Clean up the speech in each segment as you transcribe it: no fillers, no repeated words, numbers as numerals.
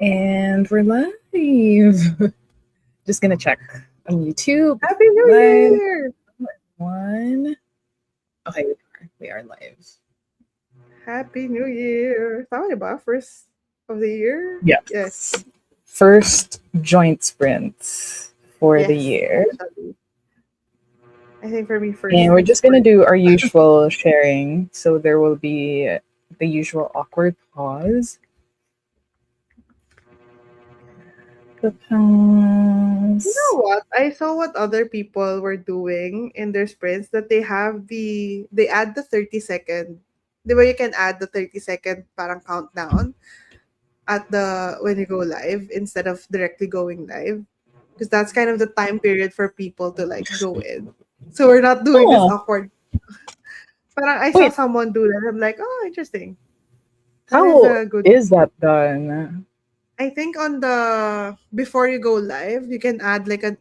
And we're live. Just gonna check on YouTube. Happy New Live. Year! One. Okay, we are live. Happy New Year! Tama ba? First of the year? Yes. First joint sprint for the Yes, year. actually. I think for me, first. And we're just gonna do our usual sharing. So there will be the usual awkward pause. The pause. You know what? I saw what other people were doing in their sprints that they add the 30-second. The way you can add the 30-second parang countdown at the when you go live instead of directly going live. Because that's kind of the time period for people to like go in. So we're not doing this awkward. Parang I saw someone do that. I'm like, oh, interesting. That is How a good. is that done? I think on the before you go live, you can add like an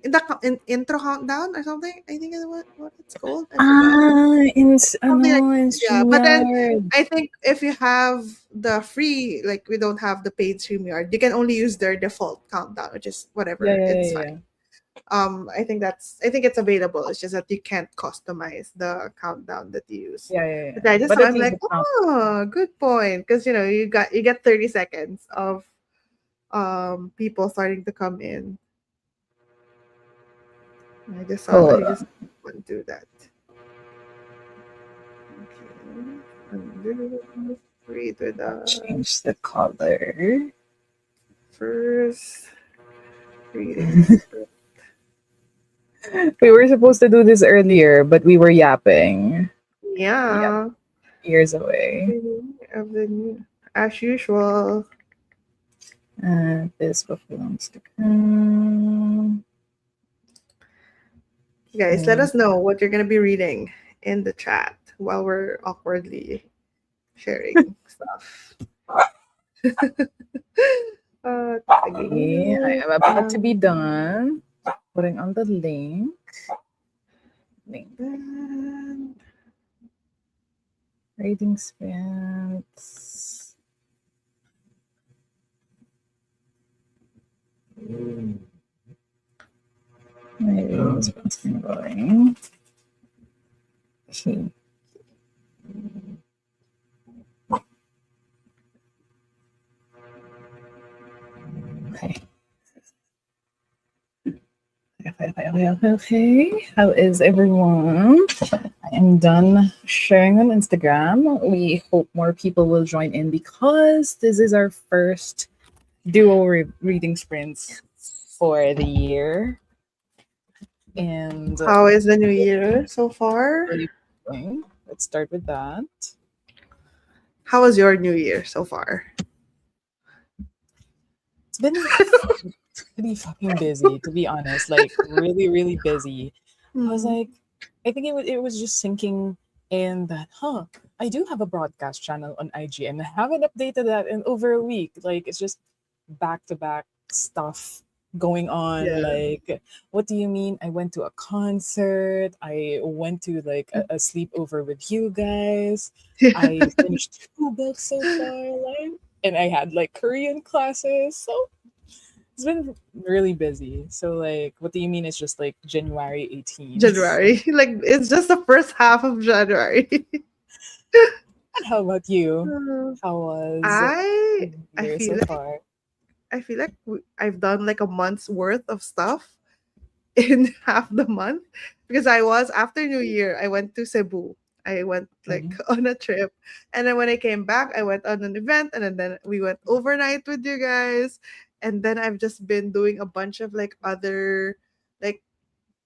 intro countdown or something. I think is what it's called. I forgot. Something like yeah. But then I think if you have the free, like we don't have the paid StreamYard, you can only use their default countdown, which is whatever. It's fine. I think it's available. It's just that you can't customize the countdown that you use. Yeah. But I'm like, oh, good point, because you get 30 seconds of people starting to come in. I just want to do that. Okay, undo, read with change the color. First reading. We were supposed to do this earlier, but we were yapping. Yeah. Years away. As usual. This book belongs to come. Guys, let us know what you're going to be reading in the chat while we're awkwardly sharing stuff. Okay, I am about to be done putting on the link. Reading sprints. My reading sprints been going. Okay. How is everyone? I am done sharing on Instagram. We hope more people will join in because this is our first duo reading sprints for the year. And how is the new year so far? Let's start with that. How was your new year so far? It's been pretty fucking busy, to be honest. Like really, really busy. I was like, I think it was just sinking in that, I do have a broadcast channel on IG and I haven't updated that in over a week. Like it's just back-to-back stuff going on. Yeah. Like, what do you mean? I went to a concert. I went to like a sleepover with you guys. I finished 2 books so far, like, and I had like Korean classes. So it's been really busy. So like, what do you mean? It's just like January 18th. January, like it's just the first half of January. How about you? How was I feel so far? I feel like I've done like a month's worth of stuff in half the month because I was after New Year. I went to Cebu. I went like on a trip, and then when I came back, I went on an event, and then we went overnight with you guys. And then I've just been doing a bunch of like other, like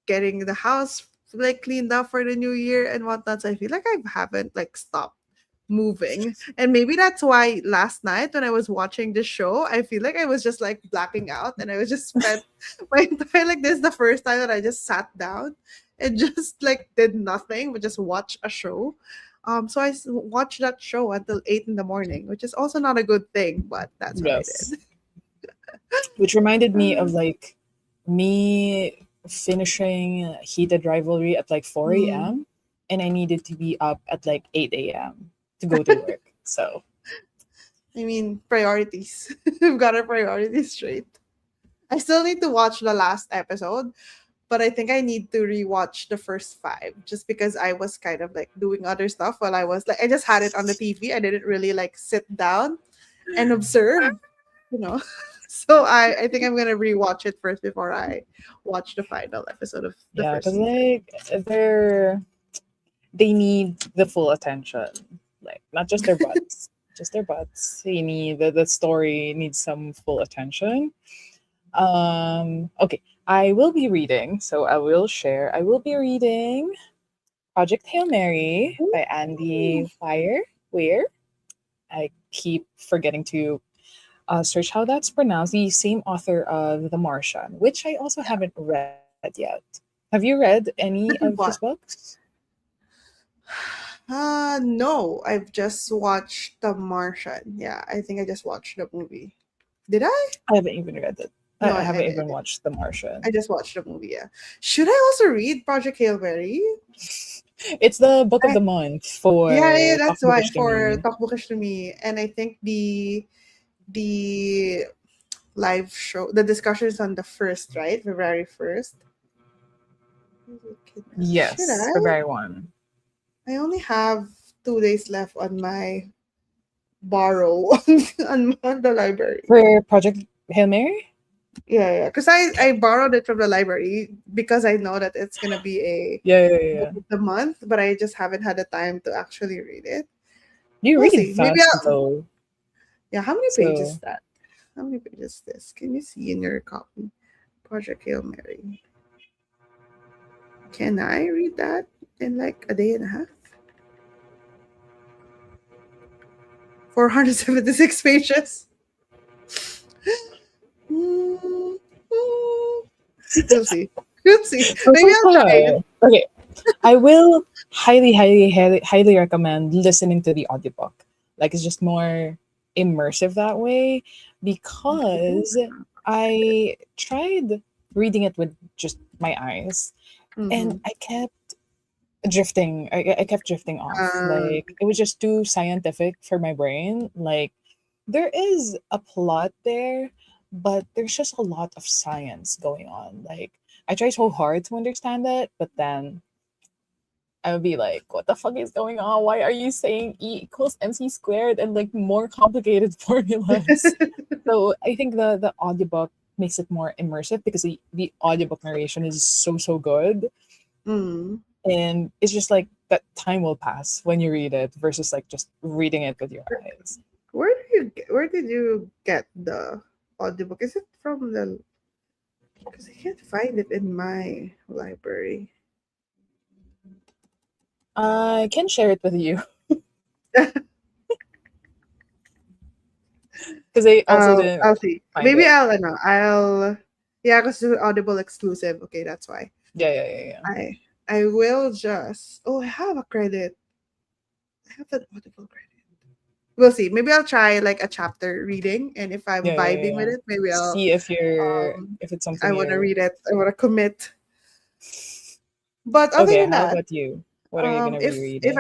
getting the house like cleaned up for the new year and whatnot. So I feel like I haven't like stopped moving. And maybe that's why last night when I was watching the show, I feel like I was just like blacking out and I was just spent my entire like this is the first time that I just sat down and just like did nothing but just watch a show. So I watched that show until 8 in the morning, which is also not a good thing, but that's what I did. Which reminded me of like me finishing Heated Rivalry at like 4 a.m. And I needed to be up at like 8 a.m. to go to work. So I mean, priorities. We've got our priorities straight. I still need to watch the last episode, but I think I need to rewatch the first five just because I was kind of like doing other stuff while I was like, I just had it on the TV. I didn't really like sit down and observe, you know. So I think I'm gonna rewatch it first before I watch the final episode of the Yeah, first because season. like they need the full attention, like not just their butts, just their butts. They need the story needs some full attention. Okay, I will be reading, so I will share. I will be reading Project Hail Mary by Andy Weir. I keep forgetting to search how that's pronounced. The same author of The Martian, which I also haven't read yet. Have you read any of his What? books? No, I've just watched The Martian. Yeah, I think I just watched the movie. Did I? I haven't even read it. No, I haven't I even watched The I Martian. just watched the movie. Yeah. Should I also read Project Hail Mary? It's the book of I, the month yeah, yeah, for that's why Talk to for Me. Talk Bookish to Me, and I think the live show, the discussion is on the first, right, February 1st. Should Yes, I? February 1. I only have 2 days left on my borrow on the library. For Project Hail Mary? Yeah, yeah, because I borrowed it from the library because I know that it's gonna be a Yeah, yeah, book yeah. of the month, but I just haven't had the time to actually read it. You We'll read see. Maybe fast I'll. though. Yeah, how many pages is So that? How many pages is this? Can you see in your copy? Project Hail Mary. Can I read that in like a day and a half? 476 pages. Mm, mm. We'll see. We'll see. Maybe I'll try it. okay. I will highly recommend listening to the audiobook. Like it's just more immersive that way because I tried reading it with just my eyes and Mm-hmm. I kept drifting off. Like it was just too scientific for my brain. Like there is a plot there, but there's just a lot of science going on. Like I try so hard to understand it, but then I would be like, what the fuck is going on? Why are you saying E equals MC squared and like more complicated formulas? So I think the audiobook makes it more immersive because the audiobook narration is so good. mm. And it's just like that time will pass when you read it versus like just reading it with your eyes. Where did you get the audiobook? Is it from the? Because I can't find it in my library. I can share it with you because I also didn't I'll see. find Maybe it. I'll no, I'll yeah, because it's Audible exclusive. Okay, that's why. Yeah. I I will just I have a credit. I have an Audible credit. We'll see. Maybe I'll try like a chapter reading, and if I'm vibing with Yeah. it, maybe I'll See if it's I something want to you're read it. I want to commit. But other okay. than How that, about you? What are you gonna be if reading?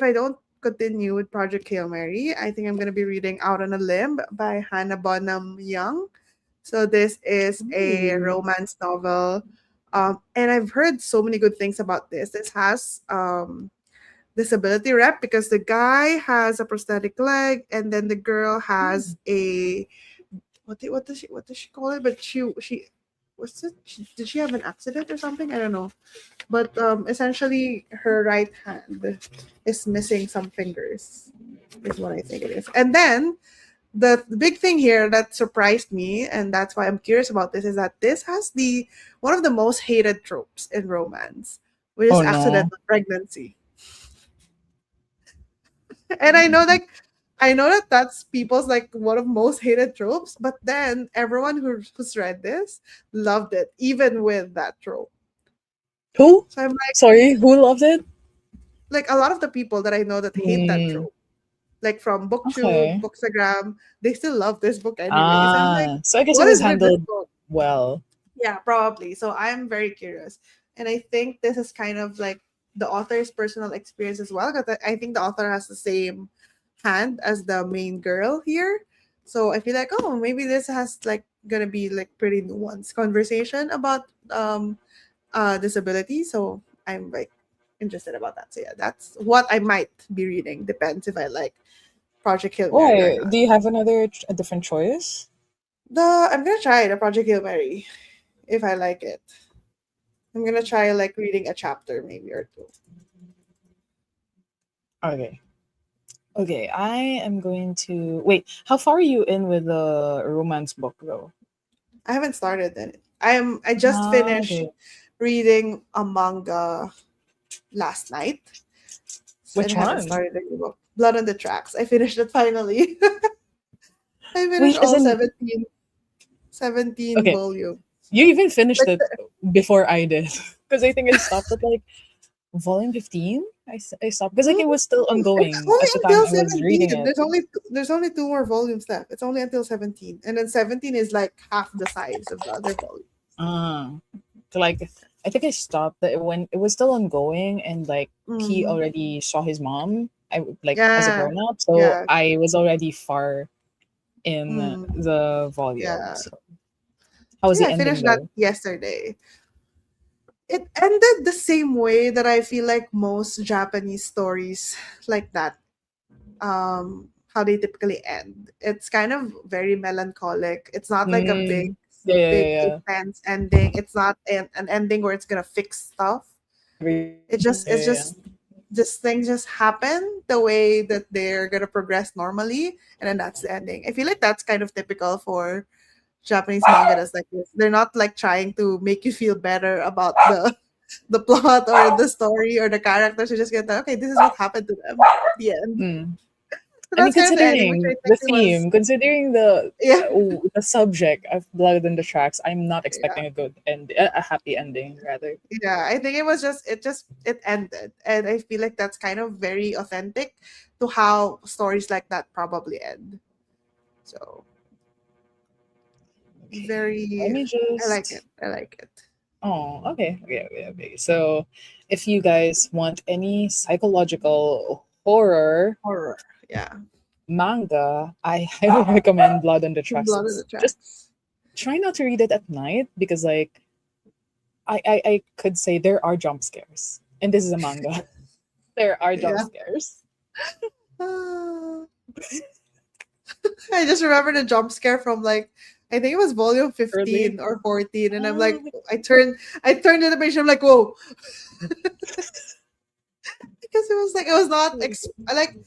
I don't continue with Project Hail Mary, I think I'm gonna be reading Out on a Limb by Hannah Bonham Young. So this is a Ooh. romance novel. And I've heard so many good things about this. This has disability rep because the guy has a prosthetic leg and then the girl has a what does she call it? But she what's it? Did she have an accident or something? I don't know. But essentially, her right hand is missing some fingers. Is what I think it is. And then the big thing here that surprised me, and that's why I'm curious about this, is that this has the one of the most hated tropes in romance, which is Oh no. accidental pregnancy. And I know that that's people's like one of most hated tropes, but then everyone who's read this loved it, even with that trope. Who? So I'm like, Sorry, who loved it? a lot of the people that I know that hate that Hmm. trope, like from Booktube, Okay. Bookstagram, they still love this book anyways. I'm like, Ah, so I guess it what was is with this handled book? well. Yeah, probably. So I'm very curious. And I think this is kind of like the author's personal experience as well. Because I think the author has the same Hand as the main girl here. So I feel like, oh, maybe this has like gonna be like pretty nuanced conversation about disability. So I'm like interested about that. So yeah, that's what I might be reading. Depends if I like Project Hail Mary or Why? not. Do you have a different choice? I'm gonna try the Project Hail Mary if I like it. I'm gonna try like reading a chapter maybe or two. Okay. Okay, I am going to wait. How far are you in with the romance book though? I haven't started it. I just Ah, finished okay. reading a manga last night and Which haven't one? started the new book. Blood on the Tracks. I finished it finally. I finished Wait, all isn't 17 okay. volumes. You even finished Like it before I did. Because I think I stopped at like volume 15. I stopped because like mm, it was still it's ongoing only as the time until I was reading 17. it. There's only two more volumes left. It's only until 17. And then 17 is like half the size of the other volume. Uh, so like I think I stopped that when it was still ongoing and like he Mm, already saw his mom. I like as a yeah. grown up, so Yeah. I was already far in Mm, the volume. yeah. So how So was yeah, the I ending finished that though? yesterday. It ended the same way that I feel like most Japanese stories like that how they typically end. It's kind of very melancholic. It's not like a big Mm, yeah, yeah, big yeah, intense ending. It's not an ending where it's gonna fix stuff. It yeah. just it's just things just happen the way that they're gonna progress normally, and then that's the ending. I feel like that's kind of typical for Japanese manga that's like this. They're not like trying to make you feel better about the plot or the story or the characters. You just get that, okay, this is what happened to them. The end. Mm. So I mean, that's kind of the ending, which I considering think the it was. theme, considering the Yeah, the subject of Blood in the Tracks, I'm not yeah, expecting a good end, a happy ending rather. yeah. I think it ended, and I feel like that's kind of very authentic to how stories like that probably end. So Okay, let very, me I like it. just. I like it. Oh, okay, okay, okay, okay. So, if you guys want any psychological horror Horror, yeah. manga, I highly recommend Blood on the Tracks. Blood in the It's just Tracks. try not to read it at night because, like, I could say there are jump scares, and this is a manga. There are jump Yeah. scares. Ah. I just remember the jump scare from like I think it was volume Early. 15 or 14, and I'm Ah, like I turned to the page, I'm like, whoa, because it was not like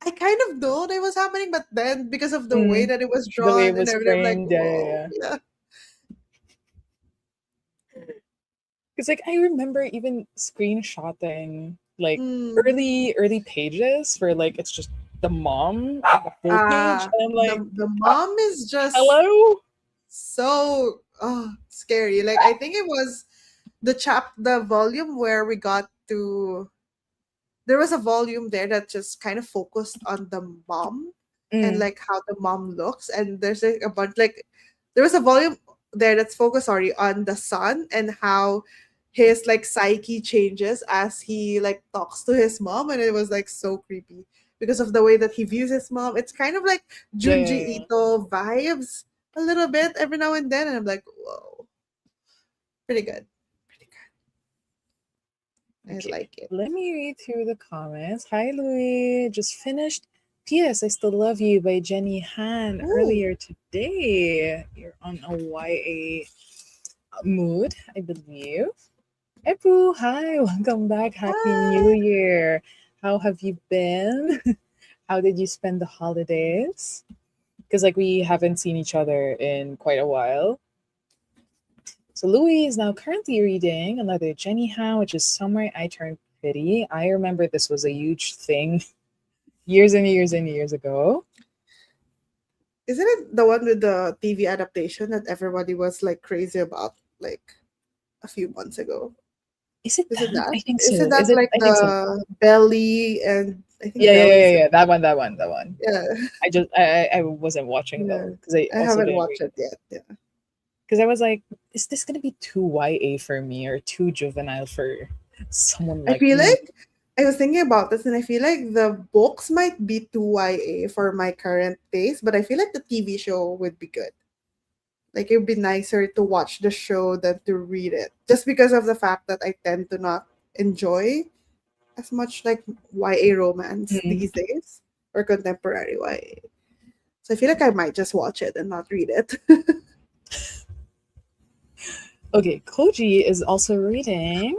I kind of know that it was happening, but then because of the way mm, that it was the way it drawn and was everything, I'm like, framed, yeah, yeah, whoa, yeah. yeah. Because like I remember even screenshotting like Mm. early pages where like it's just the mom on the full page, Ah, and I'm like, the mom is just hello. so scary. Like I think it was the volume where we got to there was a volume there that just kind of focused on the mom and Mm, like how the mom looks, and there's like a bunch like there was a volume there that's focused, sorry, on the son and how his like psyche changes as he like talks to his mom, and it was like so creepy because of the way that he views his mom. It's kind of like yeah, yeah, Junji yeah. Ito vibes a little bit every now and then, and I'm like, whoa, pretty good, pretty good. I Okay, like it. let me read through the comments. Hi, Louis. Just finished. P.S. I still love you by Jenny Han Ooh. earlier today. You're on a YA mood, I believe. Epu, hi, welcome back. Happy New Hi. Year. How have you been? How did you spend the holidays? Because like we haven't seen each other in quite a while. So Louis is now currently reading another Jenny Han, which is Somewhere I Turned Pretty. I remember this was a huge thing years and years and years ago. Isn't it the one with the TV adaptation that everybody was like crazy about like a few months ago? Is it Is it that? that? I think Is it so. Is that it? like I think so. the belly and I think Yeah, yeah, yeah, belly's yeah, yeah. That one. yeah, I wasn't watching yeah. though because I I also haven't didn't read watched it yet. Yeah. because I was like, is this gonna be too YA for me or too juvenile for someone I like feel me? like I was thinking about this, and I feel like the books might be too YA for my current taste, but I feel like the TV show would be good. Like it would be nicer to watch the show than to read it, just because of the fact that I tend to not enjoy as much like YA romance Mm. these days or contemporary YA. So I feel like I might just watch it and not read it. Okay, Koji is also reading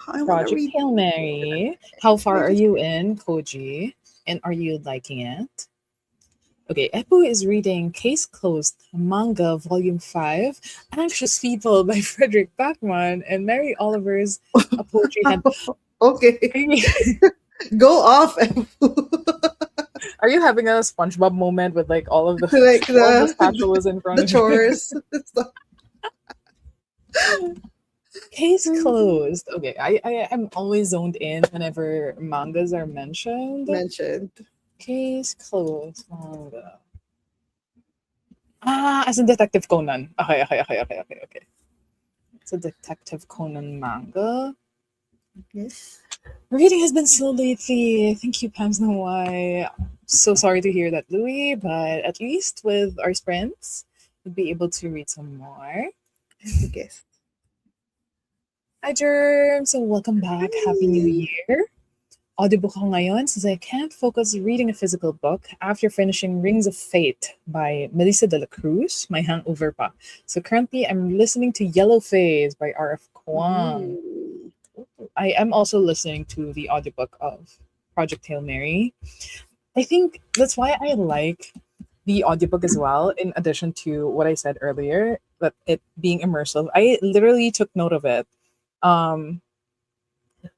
I want to Project read. Hail Mary. How Can far I are just you in, Koji? And are you liking it? Okay, Epo is reading Case Closed, Manga Volume 5, Anxious People by Frederick Backman, and Mary Oliver's A Poetry Hand. okay, Are you, go off. are you having a SpongeBob moment with like Like all of the spatulas in front the of you? chores Case closed. Okay, I'm always zoned in whenever mangas are mentioned. mentioned. Case closed manga. Ah, as in Detective Conan. Okay. It's a Detective Conan manga. Yes. Reading has been slow lately. I think you Pams know why. So sorry to hear that, Louis, but at least with our sprints, we'll be able to read some more. I guess. Hi, Germ. So welcome back. Happy New Hi. Year. Audiobook ako ngayon since I can't focus reading a physical book after finishing Rings of Fate by Melissa de la Cruz, my hangover pa. So currently I'm listening to Yellow Phase by R.F. Kuang. Ooh. I am also listening to the audiobook of Project Hail Mary. I think that's why I like the audiobook as well, in addition to what I said earlier, that it being immersive. I literally took note of it. Um,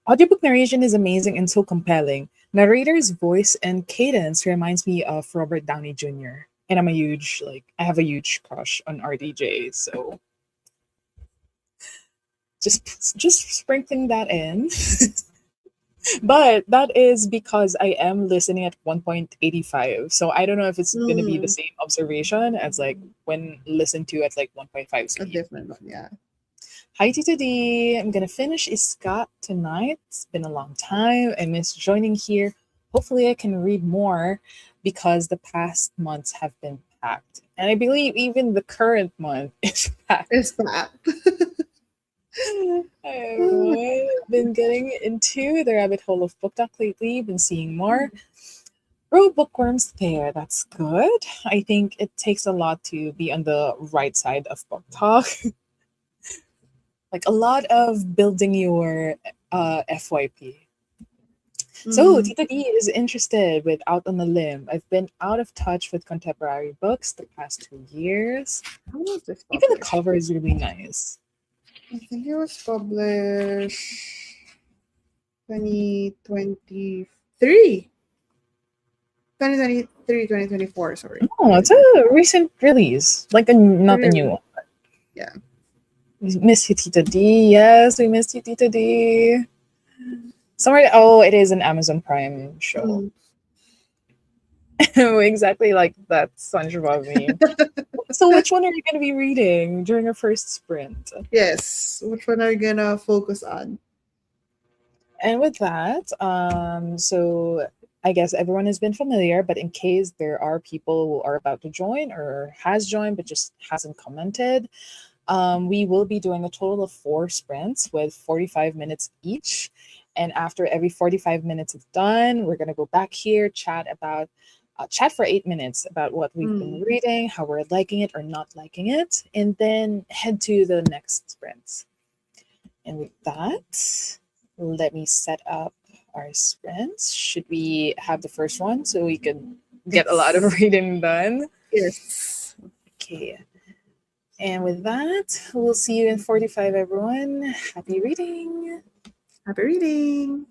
Audiobook narration is amazing and so compelling. Narrator's voice and cadence reminds me of Robert Downey Jr. And I have a huge crush on RDJ, so just sprinkling that in. But that is because I am listening at 1.85. So I don't know if it's gonna be the Mm, same observation as like when listened to at like 1.5 a speed. different one, yeah. Hi Tito D. I'm gonna finish Iskat tonight. It's been a long time. I miss joining here. Hopefully I can read more because the past months have been packed. And I believe even the current month is It's packed. that. I've been getting into the rabbit hole of book talk lately, been seeing more. Bro, bookworms there. That's good. I think it takes a lot to be on the right side of book talk. Like a lot of building your FYP. So Mm. Tita D is interested with Out on a Limb. I've been out of touch with contemporary books the past 2 years. How was this Even the published? cover is really nice. I think it was published 2023. 2023, 2024, sorry. Oh, it's 2020. a recent release, like a not a new Really? one. Yeah. We miss you, Tita D. Yes, we miss you, Tita D. Somewhere. Oh, it is an Amazon Prime show. Mm. Exactly like that SpongeBob meme. So, which one are you going to be reading during your first sprint? Yes. Which one are you gonna focus on? And with that, so I guess everyone has been familiar, but in case there are people who are about to join or has joined but just hasn't commented, we will be doing a total of 4 sprints with 45 minutes each. And after every 45 minutes is done, we're gonna go back here, chat for 8 minutes about what we've been Mm. reading, how we're liking it or not liking it, and then head to the next sprints. And with that, let me set up our sprints. Should we have the first one so we can get a lot of Yes. reading done? Yes. Okay. And with that, we'll see you in 45, everyone. Happy reading. Happy reading.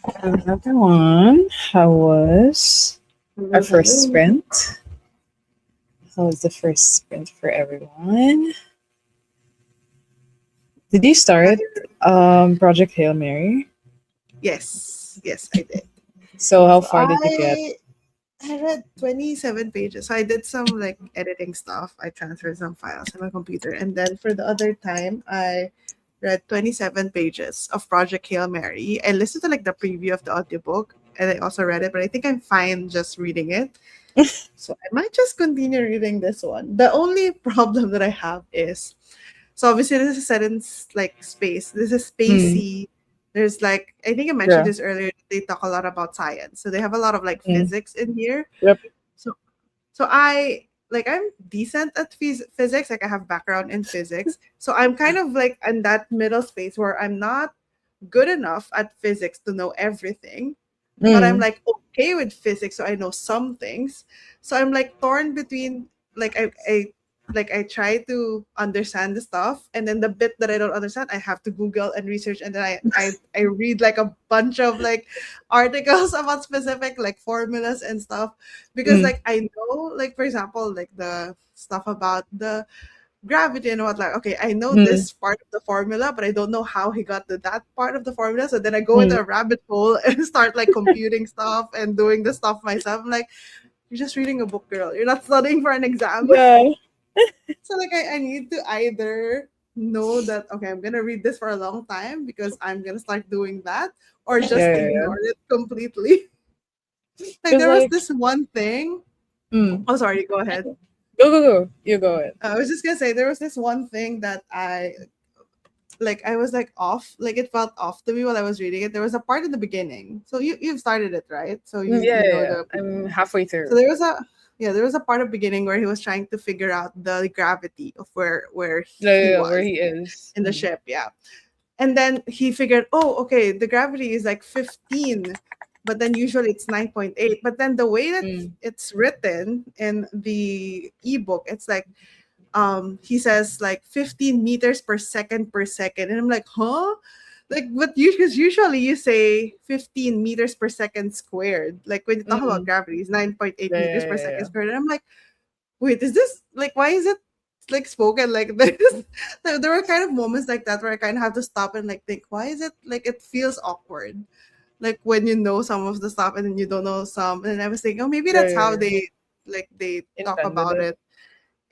Another one. How was our first sprint? How was the first sprint for everyone? Did you start Project Hail Mary? Yes, yes, I did. So how So far did you get? I read 27 pages. So I did some like editing stuff. I transferred some files on my computer. And then for the other time, I read 27 pages of Project Hail Mary. I listened to like the preview of the audiobook and I also read it, but I think I'm fine just reading it. So I might just continue reading this one. The only problem that I have is, so obviously this is set in like space. This is Mm, spacey. There's like, I think I mentioned yeah. this earlier. They talk a lot about science, so they have a lot of like Mm, physics in here. yep. So so I like I'm decent at physics. Like I have background in physics, so I'm kind of like in that middle space where I'm not good enough at physics to know everything, but I'm Mm, like okay with physics, so I know some things. So I'm like torn between like I try to understand the stuff, and then the bit that I don't understand, I have to Google and research, and then I read like a bunch of like articles about specific like formulas and stuff, because mm, like I know like for example like the stuff about the gravity and what, like okay, I know mm, this part of the formula, but I don't know how he got to that part of the formula. So then I go into mm. a rabbit hole and start like computing stuff and doing the stuff myself. I'm like, you're just reading a book, girl, you're not studying for an exam. Yeah. So like I need to either know that okay, I'm gonna read this for a long time because I'm gonna start doing that, or Yeah, just yeah, yeah. ignore it completely. Like Because there was like, this one thing. mm. Oh sorry, go ahead. Go, go, go. You go ahead. I was just gonna say there was this one thing that I was like off, like it felt off to me while I was reading it. There was a part in the beginning. So you've started it, right? So Mm, yeah, you yeah, know yeah. the I'm beginning. halfway So through. there was a yeah, there was a part of beginning where he was trying to figure out the gravity of where Yeah, yeah, he yeah, where was he is. in the Mm, ship, yeah. And then he figured, oh, okay, the gravity is like 15, but then usually it's 9.8. But then the way that mm, it's written in the ebook, it's like he says like 15 meters per second, and I'm like, huh, like but you, because usually you say 15 meters per second squared, like when you talk about mm. gravity is 9.8 Yeah, meters yeah, per yeah, second yeah. squared, and I'm like, wait, is this like, why is it like spoken like this? There were kind of moments like that where I kind of have to stop and like think, why is it like it feels awkward, like when you know some of the stuff and then you don't know some. And I was thinking, oh, maybe Yeah, that's yeah, how yeah. they talk Intended about it. it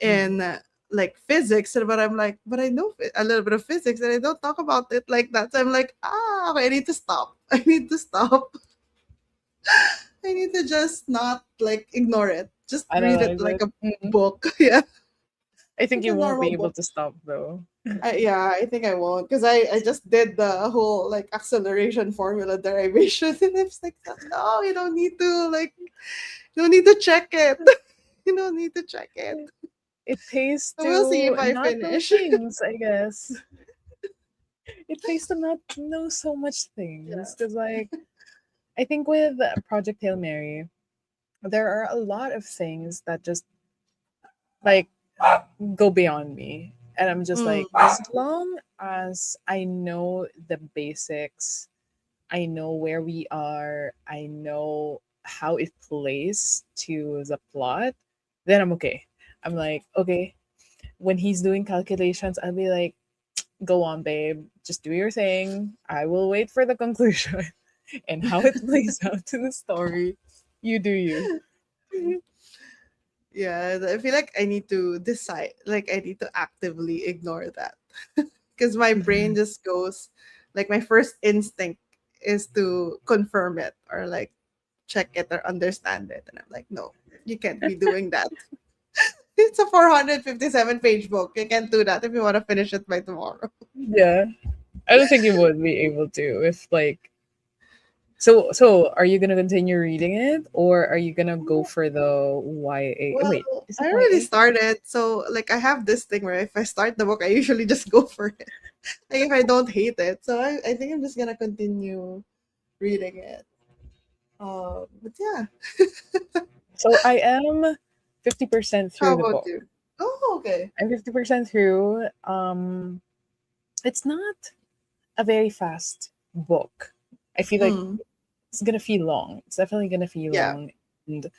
Mm. in like physics. But I'm like, but I know a little bit of physics and I don't talk about it like that. So I'm like, okay, I need to stop. I need to stop. I need to just not like ignore it. Just read it Analyze like it. a Mm. book. Yeah, I think like a you won't normal be able book. to stop though. Yeah, I think I won't because I just did the whole like acceleration formula derivation and it's like, no, you don't need to like, you don't need to check it. You don't need to check it. It pays So we'll see to if I not know finish. things, I guess. It pays to not know so much Yeah. things. Because, like, I think with Project Hail Mary, there are a lot of things that just, like, go beyond me. And I'm just Mm, like, as long as I know the basics, I know where we are, I know how it plays to the plot, then I'm okay. I'm like, okay, when he's doing calculations, I'll be like, go on, babe, just do your thing. I will wait for the conclusion and how it plays out to the story. You do you. yeah, I feel like I need to decide, like I need to actively ignore that because my brain just goes, like my first instinct is to confirm it or like check it or understand it, and I'm like, no, you can't be doing that. It's a 457-page book. You can't do that if you want to finish it by tomorrow. Yeah. I don't think you would be able to if like so are you gonna continue reading it or are you gonna go for the YA? Well, Wait, is it I already YA? started, so like I have this thing where if I start the book, I usually just go for it. Like if I don't hate it, so I think I'm just gonna continue reading it. But yeah, So I am 50% how through the about book. you? Oh, okay. I'm 50% through. It's not a very fast book. I feel like Mm. it's gonna feel long. It's definitely gonna feel Yeah. long, and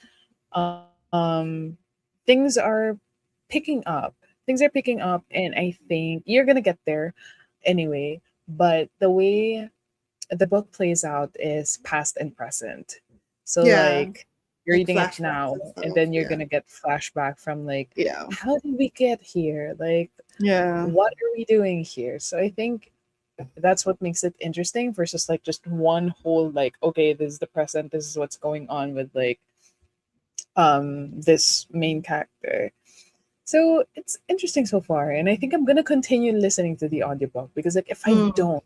things are picking up. Things are picking up, and I think you're gonna get there anyway. But the way the book plays out is past and present. So Yeah. like you're Like reading it flashbacks now, and and stuff. then you're Yeah. gonna get flashback from like, Yeah. how did we get here? Like, Yeah. what are we doing here? So I think that's what makes it interesting versus like just one whole like, okay, this is the present, this is what's going on with like this main character. So it's interesting so far, and I think I'm gonna continue listening to the audiobook because like if I Mm. don't,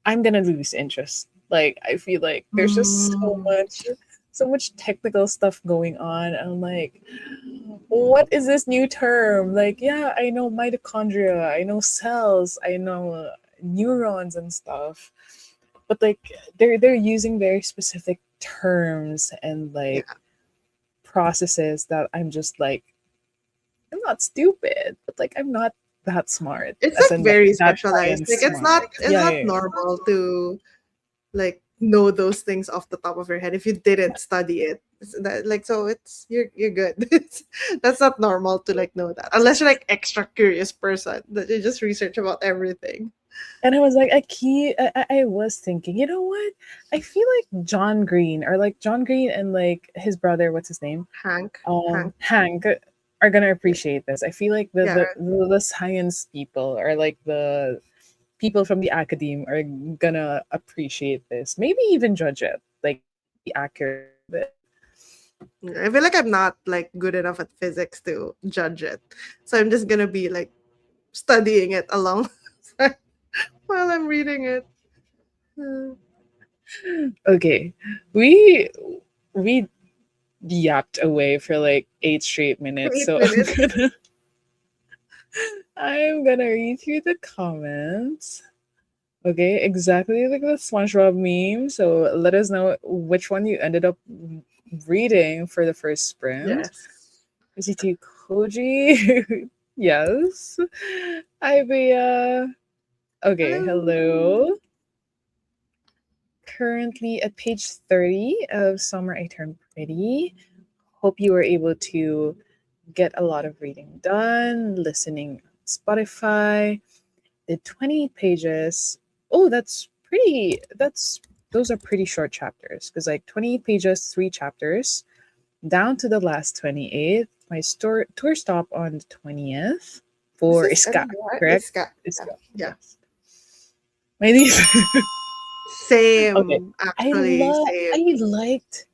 I'm gonna lose interest. Like I feel like there's just Mm. so much technical stuff going on. I'm like, what is this new term? Like, yeah, I know mitochondria, I know cells, I know neurons and stuff, but like they're using very specific terms and Yeah. like processes that I'm just like, I'm not stupid, but like I'm not that smart, It's as like in like very that specialized. science Like smart. it's Yeah, not yeah, yeah. normal to like know those things off the top of your head if you didn't study it. So it's you're good. That's not normal to like know that unless you're like extra curious person that you just research about everything. And I was like, I was thinking, you know what? I feel like John Green, or like John Green and like his brother, what's his name? Hank. Hank, are gonna appreciate this. I feel like Yeah. the science people or like the people from the academe are gonna appreciate this. Maybe even judge it, like be accurate with it. I feel like I'm not like good enough at physics to judge it. So I'm just gonna be like studying it along while I'm reading it. Uh, Okay, we we yapped away for like 8 straight minutes, Eight so minutes. I'm gonna read through the comments. Okay, exactly like the SpongeBob meme. So let us know which one you ended up reading for the first sprint. Yes. Is it you, Koji? Yes. Ibea. Okay, Hello. hello. Currently at page 30 of Summer I Turned Pretty. Hope you were able to get a lot of reading done, listening on Spotify. The 20 pages. Oh, that's pretty. Those are pretty short chapters because like 20 pages, 3 chapters, down to the last 28. My tour stop on the 20th Is for this Iska, NY? correct? It's got yeah. Iska, Yeah. yes. My least. Okay, Same. Actually, I same. liked.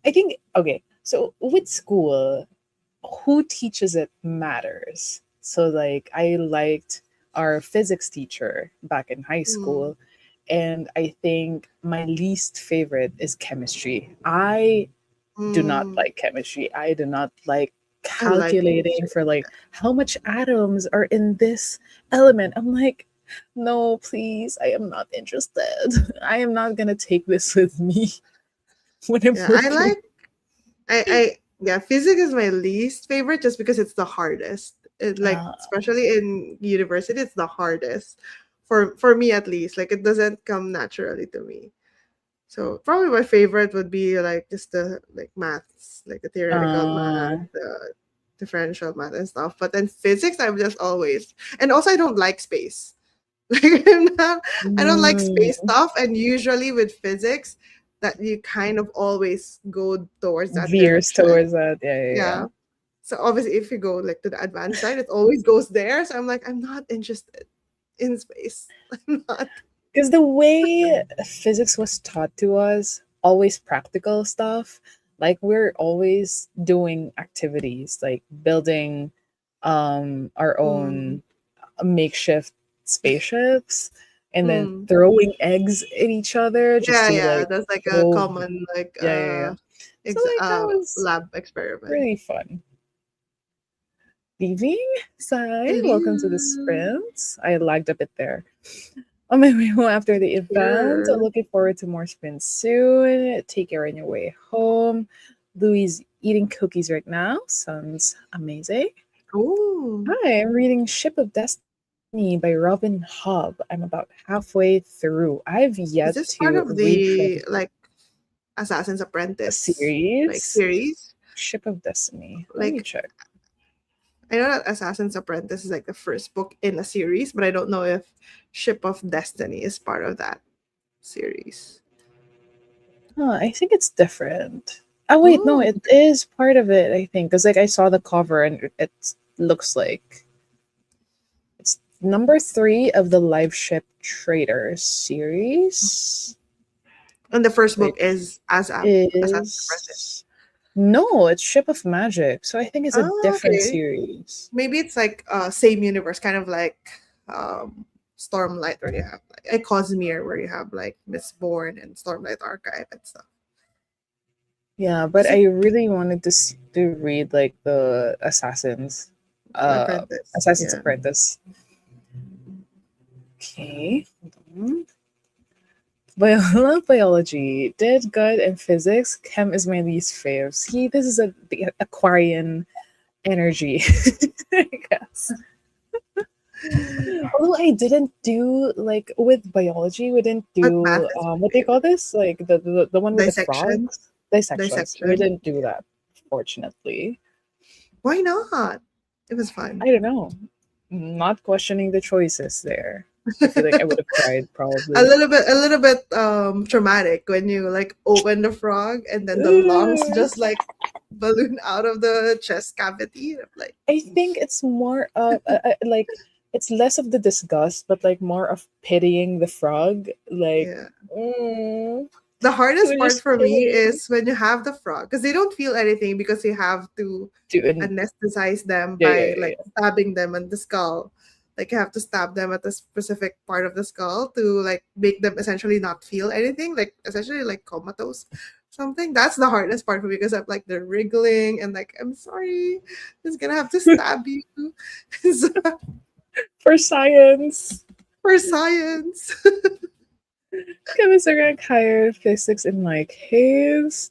I think okay. So with school, who teaches it matters. So like I liked our physics teacher back in high Mm. school, and I think my least favorite is chemistry. I do not Mm. like chemistry. I do not like I like calculating chemistry. for like how much atoms are in this element. I'm like, no, please, I am not interested. I am not gonna take this with me when I'm Yeah, I working. like I yeah, physics is my least favorite just because it's the hardest. It, like Uh, especially in university, it's the hardest for me at least. Like it doesn't come naturally to me. So probably my favorite would be like just the like maths, like the theoretical math, uh, the differential math and stuff. But then physics, I'm just always and also I don't like space. Like I don't like space mm, stuff, and usually with physics, that you kind of always go towards that veers direction. towards that. Yeah, yeah, yeah. Yeah. So obviously, if you go like to the advanced side, it always goes there. So I'm like, I'm not interested in space. I'm not. Because the way physics was taught to us, always practical stuff, like we're always doing activities like building our Mm, own makeshift spaceships and then mm. throwing eggs at each other just Yeah, to yeah. like That's like a go. common like Yeah, yeah, yeah. So like that was lab experiment. really fun. Evening, Sai. Welcome to the Hello. sprints. I lagged a bit there. On my way home after the event. Here. Looking forward to more sprints soon. Take care on your way home. Louis eating cookies right now. Sounds amazing. Oh. Hi, I'm reading Ship of Destiny. Me by Robin Hobb. I'm about halfway through. I've Is yet this part to of read the the like Assassin's Apprentice like series. series? Ship of Destiny. Let me Like check. I know that Assassin's Apprentice is like the first book in a series, but I don't know if Ship of Destiny is part of that series. Huh, I think it's different. Oh wait, no, Oh, it is part of it. I think because like I saw the cover and it looks like it's number 3 of the Live Ship Trader series. and the first book Wait, is Assassin's Apprentice. is no, it's Ship of Magic. So I think it's a Oh, different okay. series. Maybe it's like same universe, kind of like Stormlight, where you have like a Cosmere, where you have like Mistborn and Stormlight Archive and stuff. Yeah, but Is it I really wanted to to read like the Apprentice? Assassin's Yeah. Apprentice. Okay. Hold on. Love biology. Did good in physics. Chem is my least fave. See, this is the Aquarian energy, I guess. Although I didn't do like with biology, we didn't But math do is what my do you call favorite. this? Like the one with the Dissection. frogs? Dissections. We Dissection. didn't do that, fortunately. Why not? It was fun. I don't know. Not questioning the choices there. I feel like I would have cried probably. A little bit traumatic when you like open the frog and then the lungs Ugh. just like balloon out of the chest cavity. I'm like, I think it's more of like it's less of the disgust, but like more of pitying the frog. Like, yeah. mm, The can hardest we part just for kill me me? is when you have the frog because they don't feel anything because you have to Do and anesthetize them yeah, yeah, by yeah, like yeah. stabbing them in the skull. Like you have to stab them at a specific part of the skull to like make them essentially not feel anything, like essentially like comatose something. That's the hardest part for me because I'm like they're wriggling and like I'm sorry, just gonna have to stab you. So, For science. for science. Chemistry rank higher, physics in my case.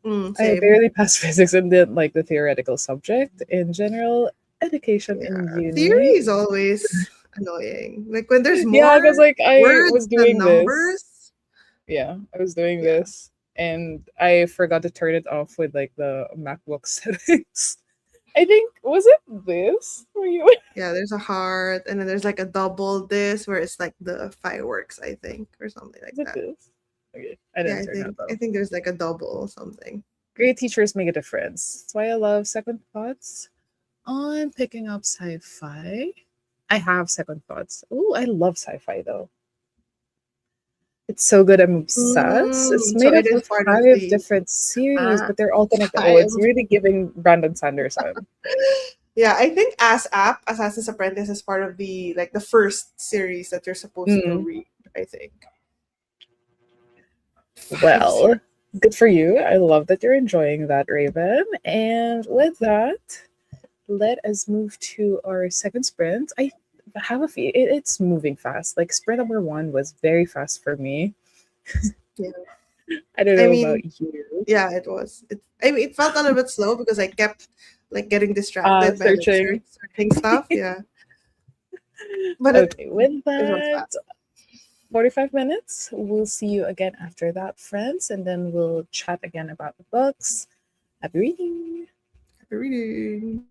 I Same. barely passed physics and didn't like the theoretical subject in general. Education Yeah. in Theory uni. is always annoying. Like when there's Yeah, because more like I words was than doing this. numbers. Yeah, I was doing Yeah. this and I forgot to turn it off with like the MacBook settings. I think was it this? Were you Yeah, there's a heart, and then there's like a double this where it's like the fireworks, I think, or something like was it that. this? Okay, I Yeah, didn't turn that I off. think there's like a double or something. Great teachers make a difference. That's why I love second thoughts on picking up sci-fi. I have second thoughts. Oh, I love sci-fi though. It's so good. I'm obsessed. It's So made it up is of part of 5 the different series, ah but they're all connected. Oh, time. it's really giving Brandon Sanderson. Yeah, I think as app Assassin's Apprentice is part of the like the first series that you're supposed to Mm, read. I think 5 series. well, good for you. I love that you're enjoying that, Raven. And with that, let us move to our second sprint. I have a feel it's moving fast. Like sprint number 1 was very fast for me. Yeah, I don't I know about mean, you. yeah, it was. I mean, it felt a little bit slow because I kept like getting distracted by like Searching. searching stuff. Yeah, but Okay, with it was that, fast. 45 minutes. We'll see you again after that, friends, and then we'll chat again about the books. Happy reading. Happy reading.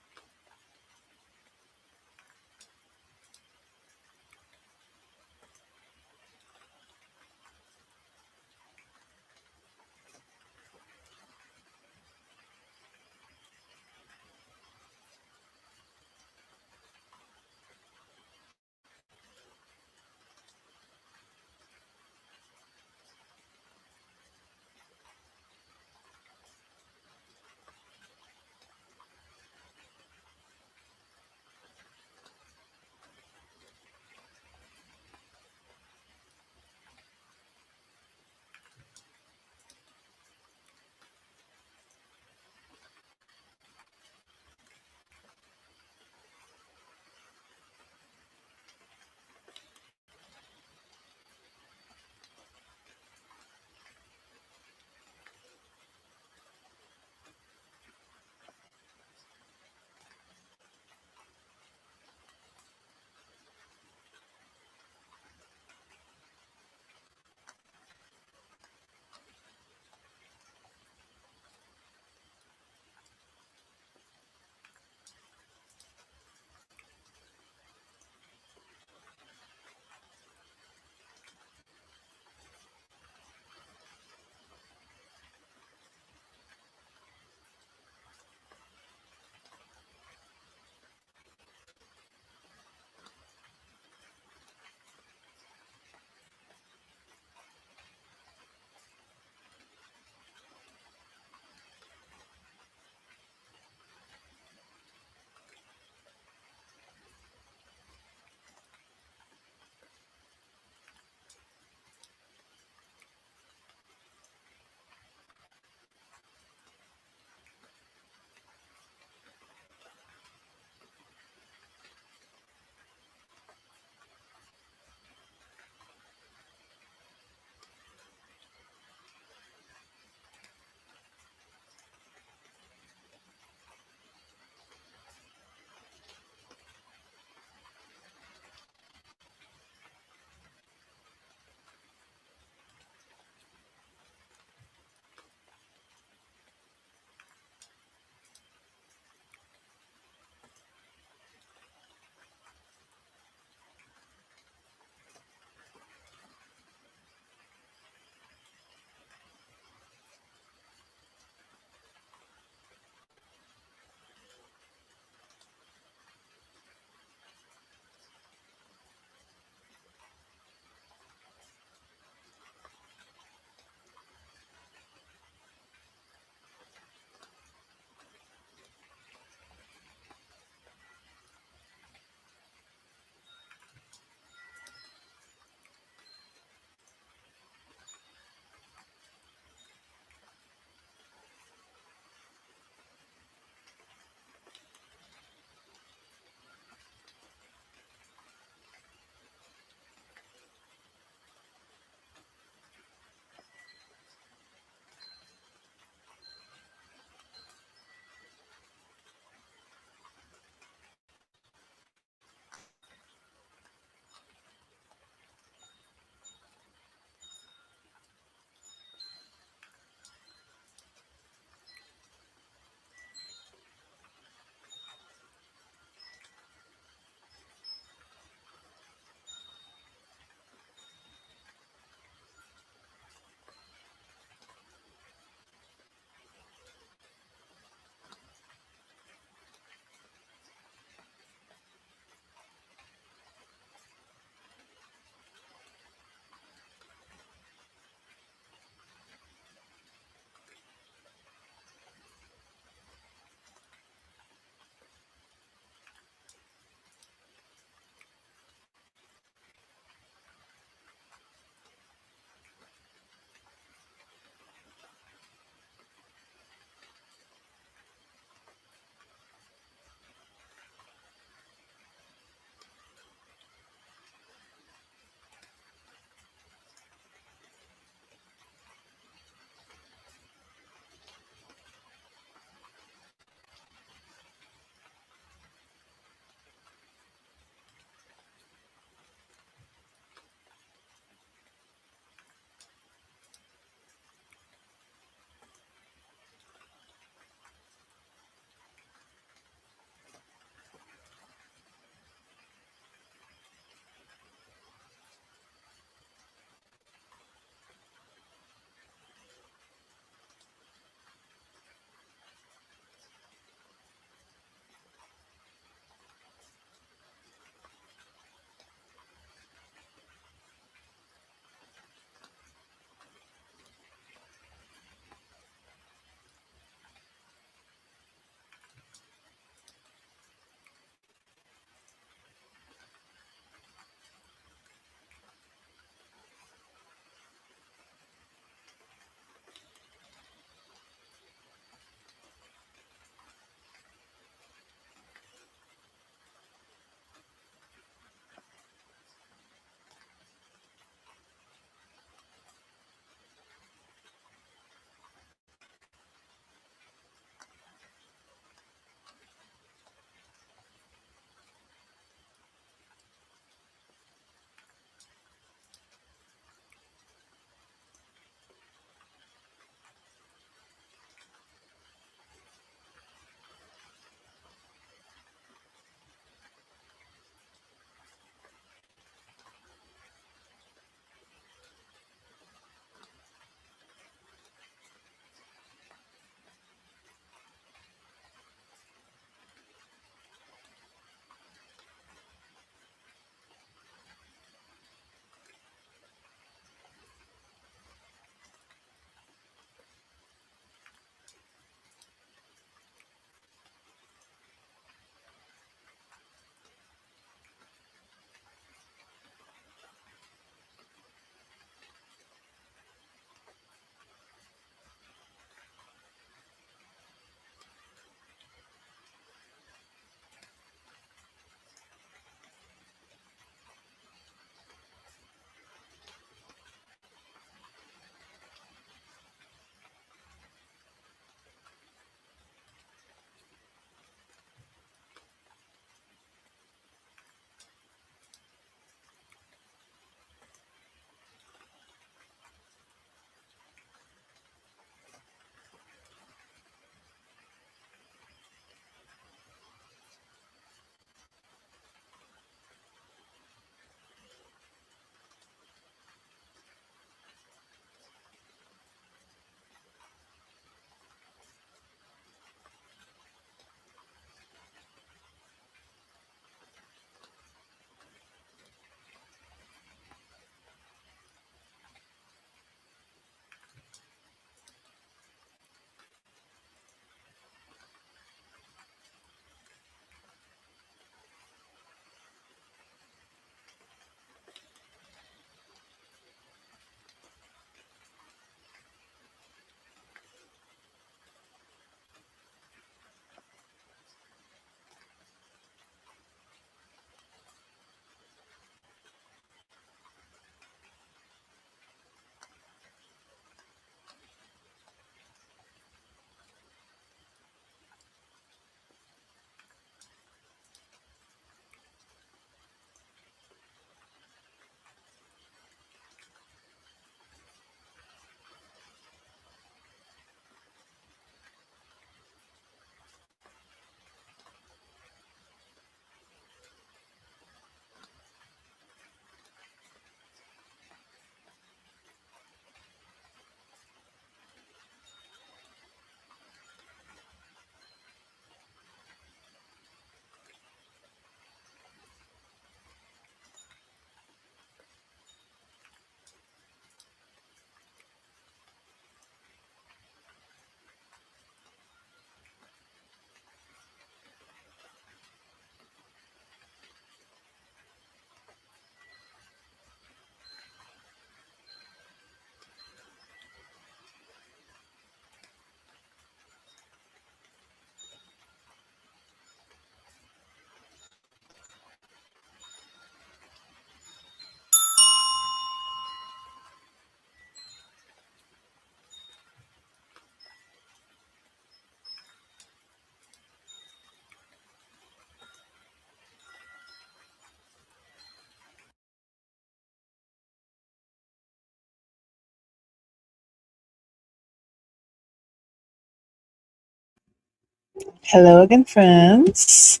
Hello again, friends.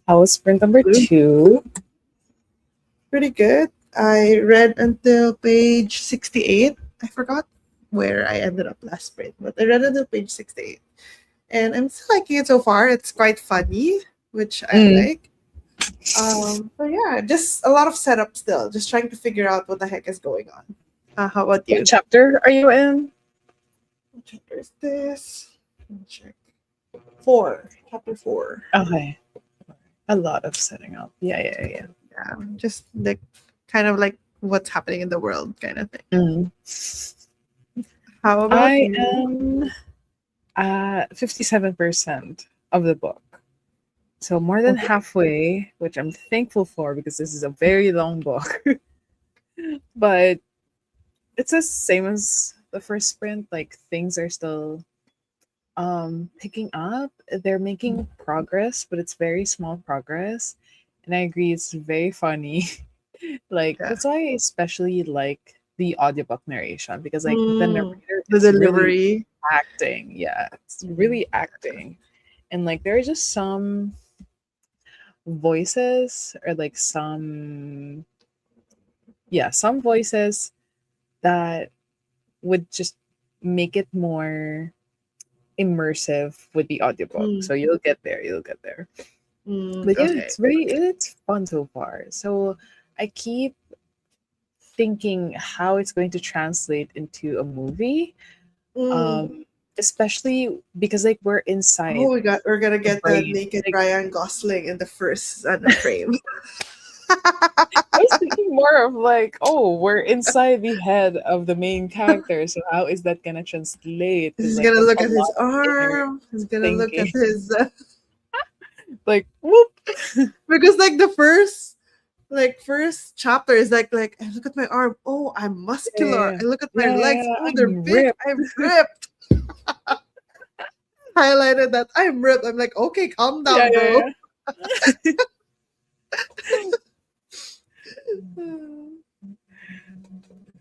How was sprint number Good. 2? Pretty good. I read until page 68. I forgot where I ended up last sprint, but I read until page 68. And I'm still liking it so far. It's quite funny, which I Mm. like. So yeah, just a lot of setup still. Just trying to figure out what the heck is going on. How about What you? chapter are you in? What chapter is this? Let me check. 4. Chapter 4. Okay. A lot of setting up. Yeah. Yeah, just like kind of like what's happening in the world kind of thing. Mm. How about I you? am at 57% of the book. So more than Okay. halfway, which I'm thankful for because this is a very long book. But it's the same as the first sprint. Like things are still picking up. They're making progress, but it's very small progress. And I agree, it's very funny. Like Yeah. that's why I especially like the audiobook narration because like the Mm, narrator the is really delivery. acting. Yeah, it's really acting. And like there are just some voices or like some voices that would just make it more immersive with the audiobook. Mm, So you'll get there. But yeah, okay. it's fun so far. So I keep thinking how it's going to translate into a movie. Mm. Um especially because like we're inside We're gonna the get the brain. naked Like Ryan Gosling in the first frame. I was thinking more of like, oh, we're inside the head of the main character. So how is that gonna translate? Because He's like gonna that's look a at his lot of inner arm. He's gonna look at thinking. his Like whoop. because like the first chapter is like I look at my arm. Oh, I'm muscular. Yeah, I look at my legs. yeah, Oh, they're I'm big. ripped. I'm ripped. Highlighted that I'm ripped. I'm like, okay, calm Yeah, down, bro. yeah, yeah.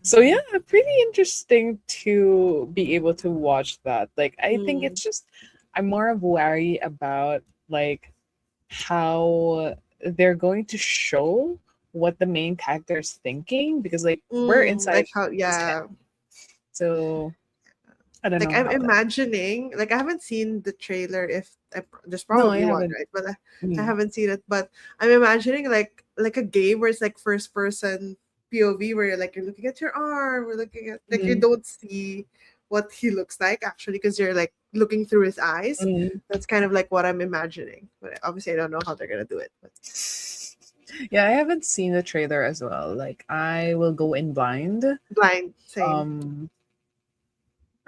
So yeah, pretty interesting to be able to watch that. Like I think Mm, it's just I'm more of wary about like how they're going to show what the main character is thinking because like we're inside like how his head. yeah. So I don't Like know I'm how that. imagining, like I haven't seen the trailer. If there's No, I probably one, haven't. right? But I Mm. haven't seen it. But I'm imagining like a game where it's like first person POV, where you're looking at your arm, we're looking at like you Mm. don't see what he looks like actually because you're like looking through his eyes. Mm. That's kind of like what I'm imagining. But obviously, I don't know how they're gonna do it. But Yeah, I haven't seen the trailer as well. Like I will go in blind. blind, same. Um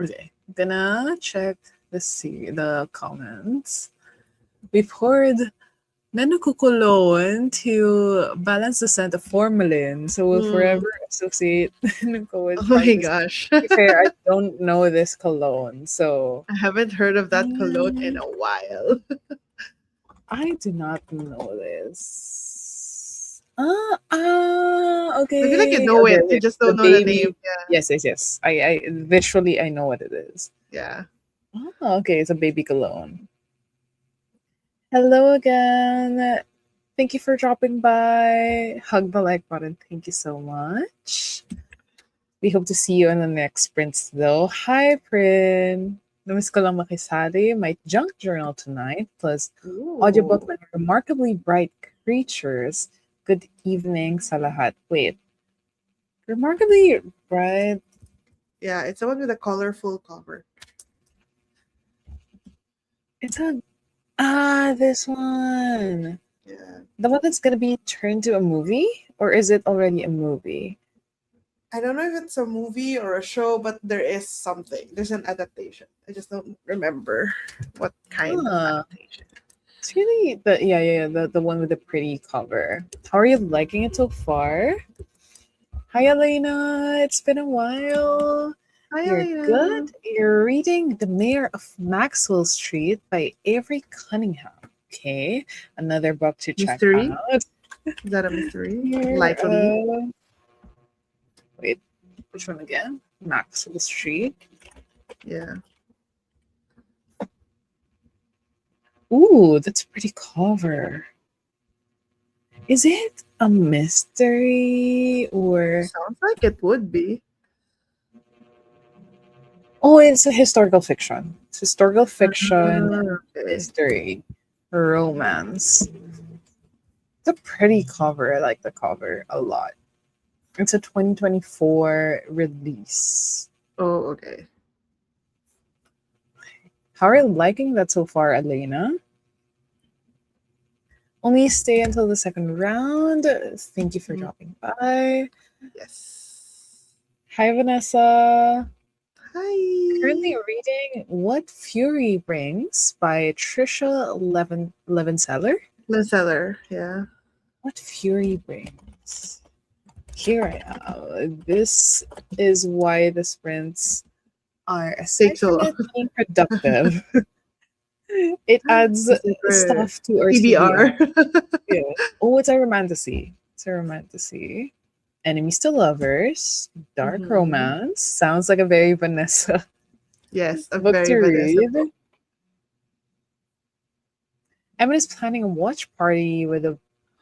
okay. Gonna check the comments. We poured Menukukulon to balance the scent of formalin, so we'll Mm. forever associate Menuko with Oh my spices. gosh, To be fair, I don't know this cologne, so I haven't heard of that cologne in mm, a while. I do not know this. I feel like you Okay, know okay, it, you okay. just The don't know the name. baby. Yes. I visually I know what it is. Yeah. Okay, it's a baby cologne. Hello again. Thank you for dropping by. Hug the like button. Thank you so much. We hope to see you in the next sprints though. Hi, Prin. Namiss ko lang makisali. My junk journal tonight, plus audiobook Ooh. with remarkably bright creatures. Good evening sa lahat. Wait, remarkably bright? Yeah, it's the one with a colorful cover. It's a this one. Yeah. The one that's gonna be turned to a movie? Or is it already a movie? I don't know if it's a movie or a show, but there is something. There's an adaptation. I just don't remember what kind of Huh. adaptation. It's really the one with the pretty cover. How are you liking it so far? Hi Elena, it's been a while. Hi, You're good? Elena. You're reading The Mayor of Maxwell Street by Avery Cunningham. Okay, another book to check Mystery? out. Is that a mystery? Here, Likely. wait, which one again? Maxwell Street. Yeah. Ooh, that's a pretty cover. Is it a mystery or Sounds like it would be. oh, it's a historical fiction. It's historical fiction, Okay. mystery, romance. It's a pretty cover. I like the cover a lot. It's a 2024 release. Oh, okay. How are you liking that so far, Elena? Only stay until the second round. Thank you for Mm, dropping by. yes. Hi, Vanessa. Currently Hi. reading What Fury Brings by Trisha Levenseller. Seller. Yeah. What Fury Brings. Here I am. This is why the sprints are, aside Take so from long. it being productive, it adds This is for stuff to our TBR. TBR. Yeah. Oh, it's a romantasy. It's a romantasy. Enemies to lovers, dark Hmm. romance. Sounds like a very Vanessa Yes, a book very to Vanessa read. book. Emma is planning a watch party with the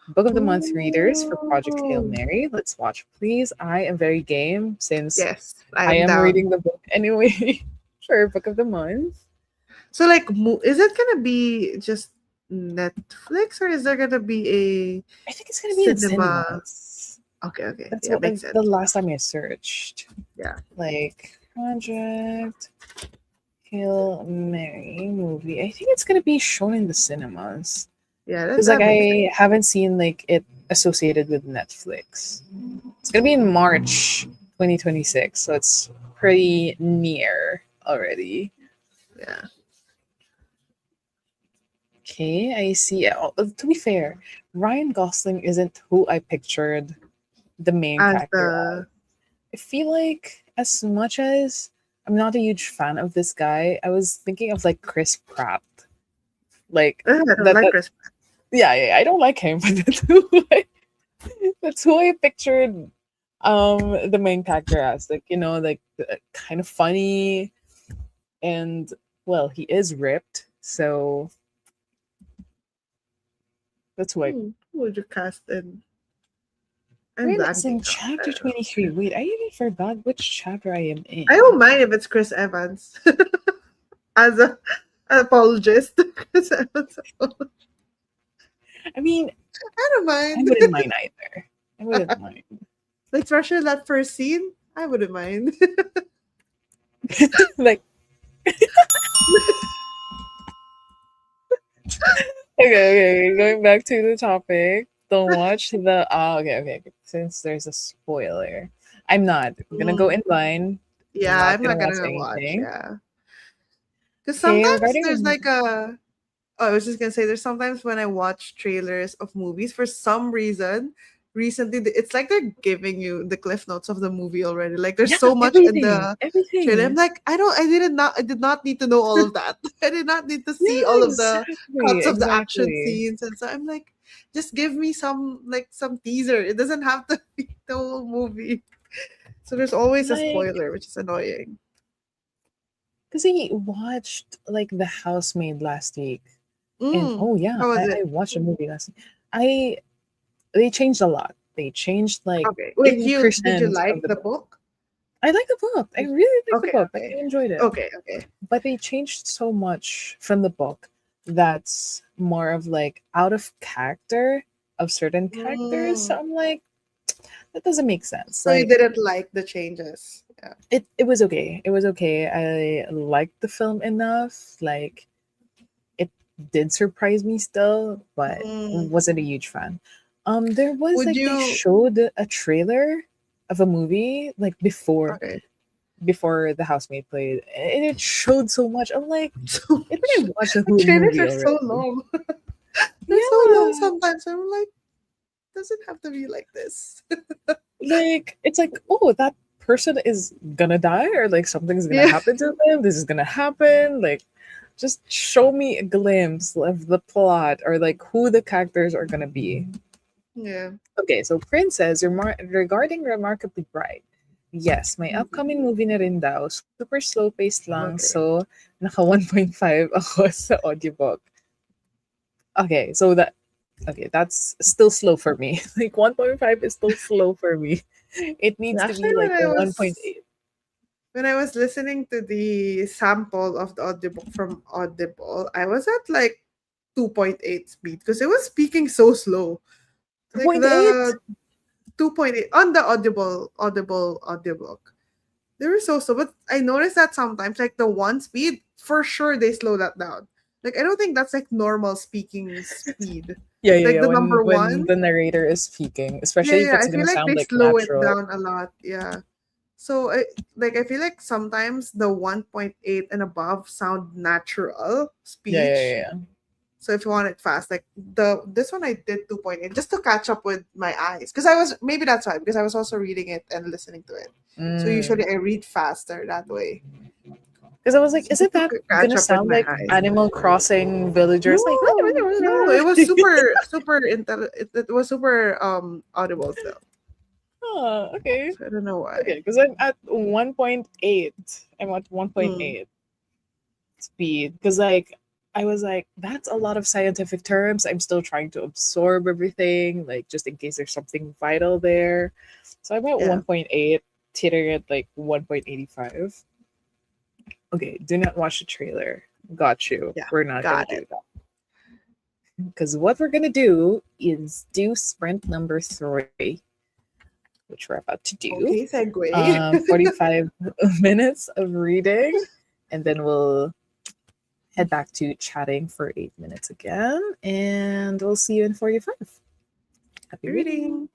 Book of the Month readers for Project Hail Oh. Mary. Let's watch, please. I am very game since Yes, I I am am down. reading the book anyway for Book of the Month. So, like, is it gonna be just Netflix or is there gonna be a I think it's gonna be in cinema? cinemas. Okay, okay, That's yeah, what makes the sense. last time I searched. Yeah. Like Project Hail Mary movie. I think it's gonna be shown in the cinemas. Yeah, Because like that makes sense. I haven't seen like it associated with Netflix. It's gonna be in March 2026, so it's pretty near already. Yeah. Okay, I see. Oh, to be fair, Ryan Gosling isn't who I pictured the main As character as. the I feel like as much as I'm not a huge fan of this guy, I was thinking of like Chris Pratt. Like I don't that like that Chris. yeah, I don't like him, but that's who I pictured the main character as. Like, like kind of funny and well, he is ripped, so that's who I Who would you cast in Rin that is in detail? chapter 23. Wait, I even forgot which chapter I am I in. don't mind if it's Chris Evans as a apologist. Chris Evans. I mean, I don't I mind. wouldn't mind either. I wouldn't mind. Like, especially that first scene, I wouldn't mind. Like, okay, going back to the topic. Don't watch the. Oh, okay. Since there's a spoiler, I'm not. I'm gonna go Mm. in blind. I'm Yeah, not I'm gonna not watch gonna watch. anything. Yeah, because Okay, sometimes there's regarding. like a. Oh, I was just gonna say, there's sometimes when I watch trailers of movies, for some reason, recently it's like they're giving you the cliff notes of the movie already. Like, there's Yeah, so much in everything. the trailer. I'm Everything. like, I did not need to know all of that. I did not need to see Yeah, all of the exactly. cuts of the action Exactly. scenes, and so I'm like, just give me some teaser. It doesn't have to be the whole movie. So there's always a Like, spoiler, which is annoying. because I watched like The Housemaid last week. And Mm, oh yeah, how was I it? watched a movie last week. I They changed a lot. They changed like Okay. Wait, you did you 80% of like the the book. book? I like the book. I really like the Okay, book. Like okay. I enjoyed it. Okay, okay. But they changed so much from the book that's more of like out of character of certain characters. So Mm. I'm like, that doesn't make sense. So you Like didn't like the changes. Yeah. it was okay. It was okay. I liked the film enough. Like it did surprise me still, but Mm. wasn't a huge fan. There was Would like they you showed a trailer of a movie like okay. before the housemaid played, and it showed so much. I'm like, So I think I much. watched the The whole trailers movie are so already. long. They're so long Yeah, sometimes. I'm like, doesn't have to be like this. like it's like, oh, that person is gonna die, or like something's gonna Yeah. happen to them. This is gonna happen. Like, just show me a glimpse of the plot or like who the characters are gonna be. Yeah. Okay, so Princess, regarding Remarkably Bright. Yes, may Mhm. upcoming movie na rin daw. Super slow paced lang, Okay. so naka 1.5 ako sa audiobook. Okay, so that okay, that's still slow for me. Like 1.5 is still slow for me. It needs to Actually, be like a 1.8. when I was listening to the sample of the audiobook from Audible, I was at like 2.8 speed because it was speaking so slow. Like 2.8? the 2.8 on the Audible audiobook. They were so slow, but I noticed that sometimes, like the one speed, for sure they slow that down. Like I don't think that's like normal speaking speed. Yeah, yeah, Like yeah. the number When one, the narrator is speaking, yeah, especially if yeah. it's I gonna feel like sound they like slow it natural. down a lot. Yeah. So I feel like sometimes the 1.8 and above sound natural Yeah, yeah, speech. yeah. So if you want it fast, like this one I did 2.8 just to catch up with my eyes. Because I was maybe that's why, because I was also reading it and listening to it. So usually Mm. I read faster that way. Because I was like, So is just it to that catch gonna up with sound my like eyes. Animal Crossing villagers? Like, No, it was it was super audible still. oh, okay. So I don't know Okay, why. because I'm at 1.8. I'm at Hmm. 1.8 speed. Because, like, I was like, that's a lot of scientific terms. I'm still trying to absorb everything, like, just in case there's something vital there. So I'm at Yeah. 1.8, teetering at like 1.85. Okay, do not watch the trailer. Got you. Yeah. We're not going Got to it. do that. Because what we're going to do is do sprint number 3, which we're about to do. Okay, segue. 45 minutes of reading, and then we'll head back to chatting for 8 minutes again, and we'll see you in 45. Happy reading. Reading.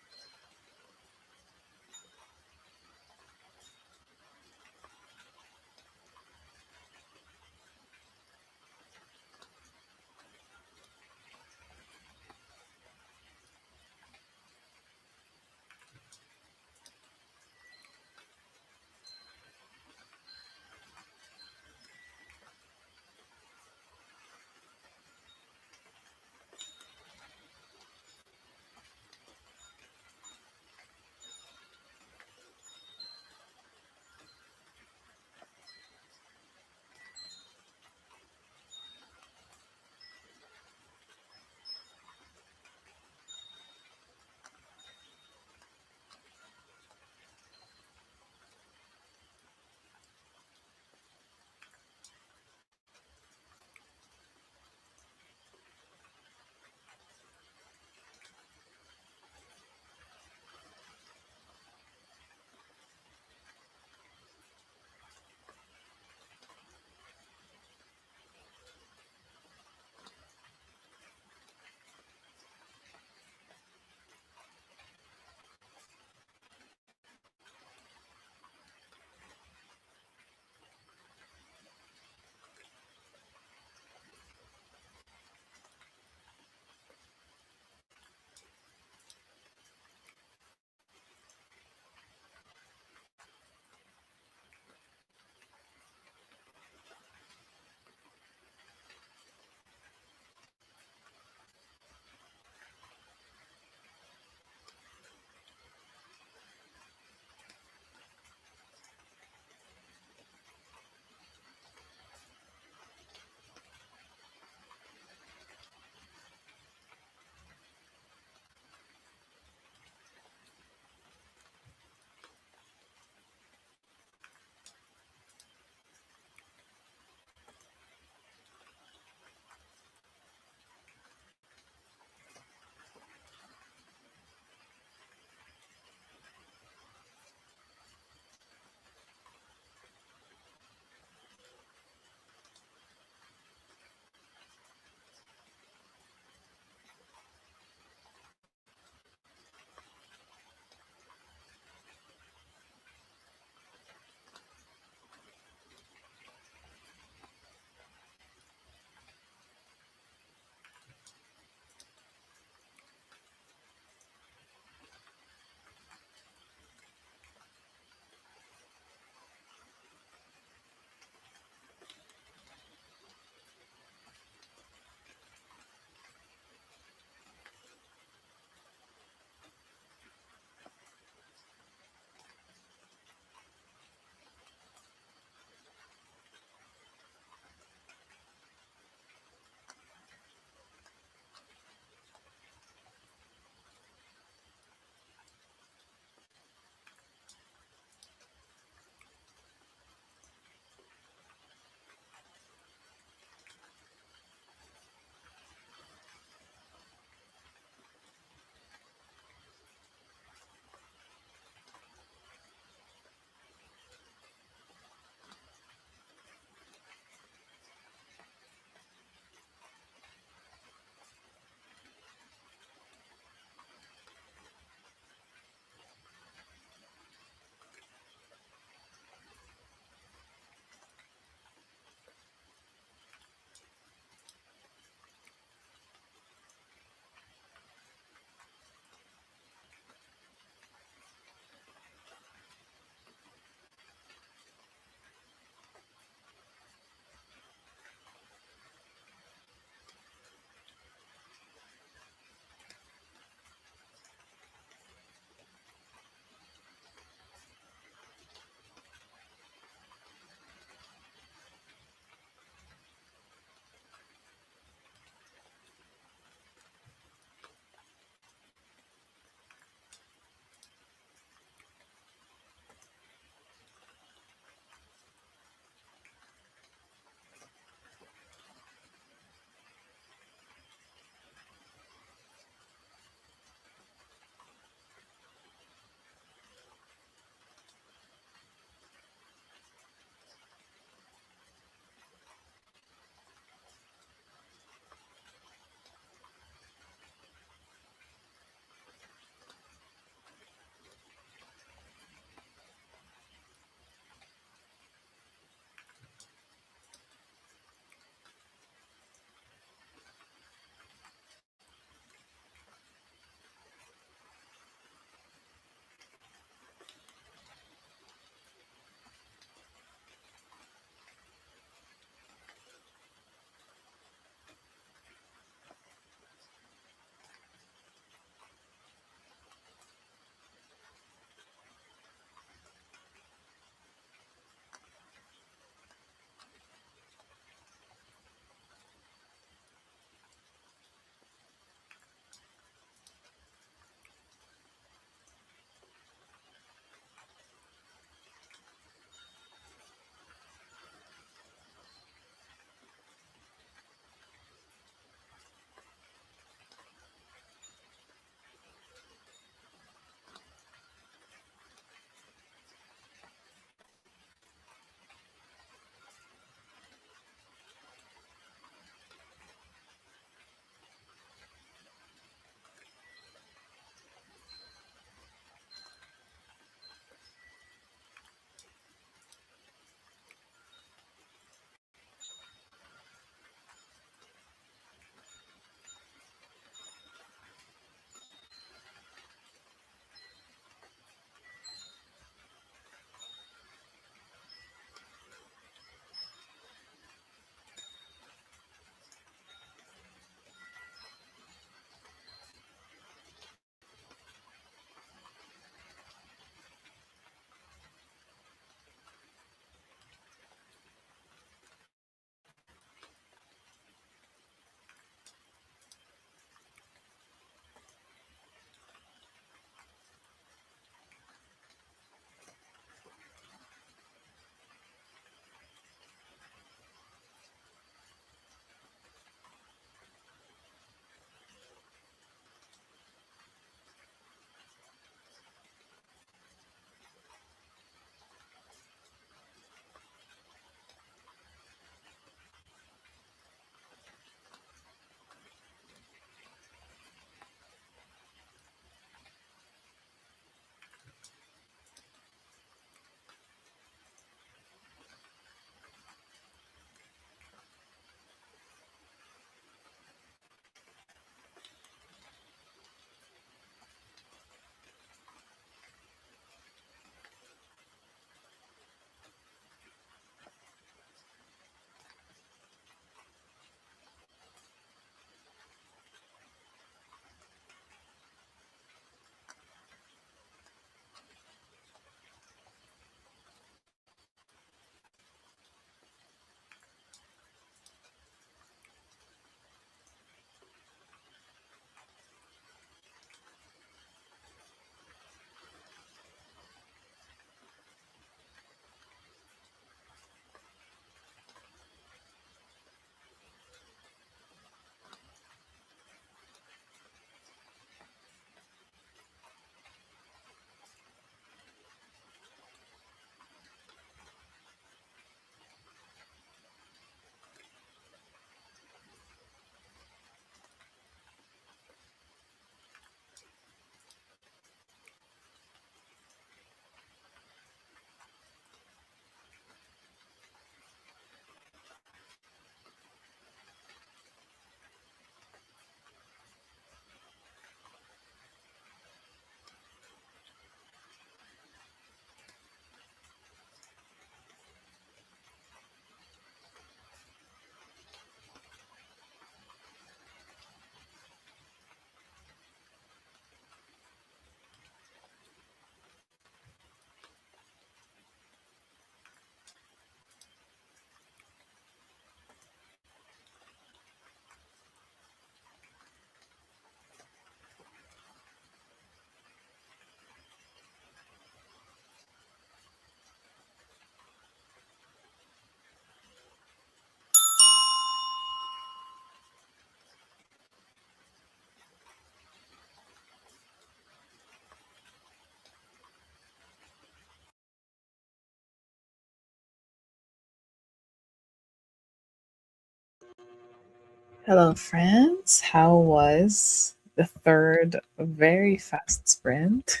Hello, friends. How was the third very fast sprint?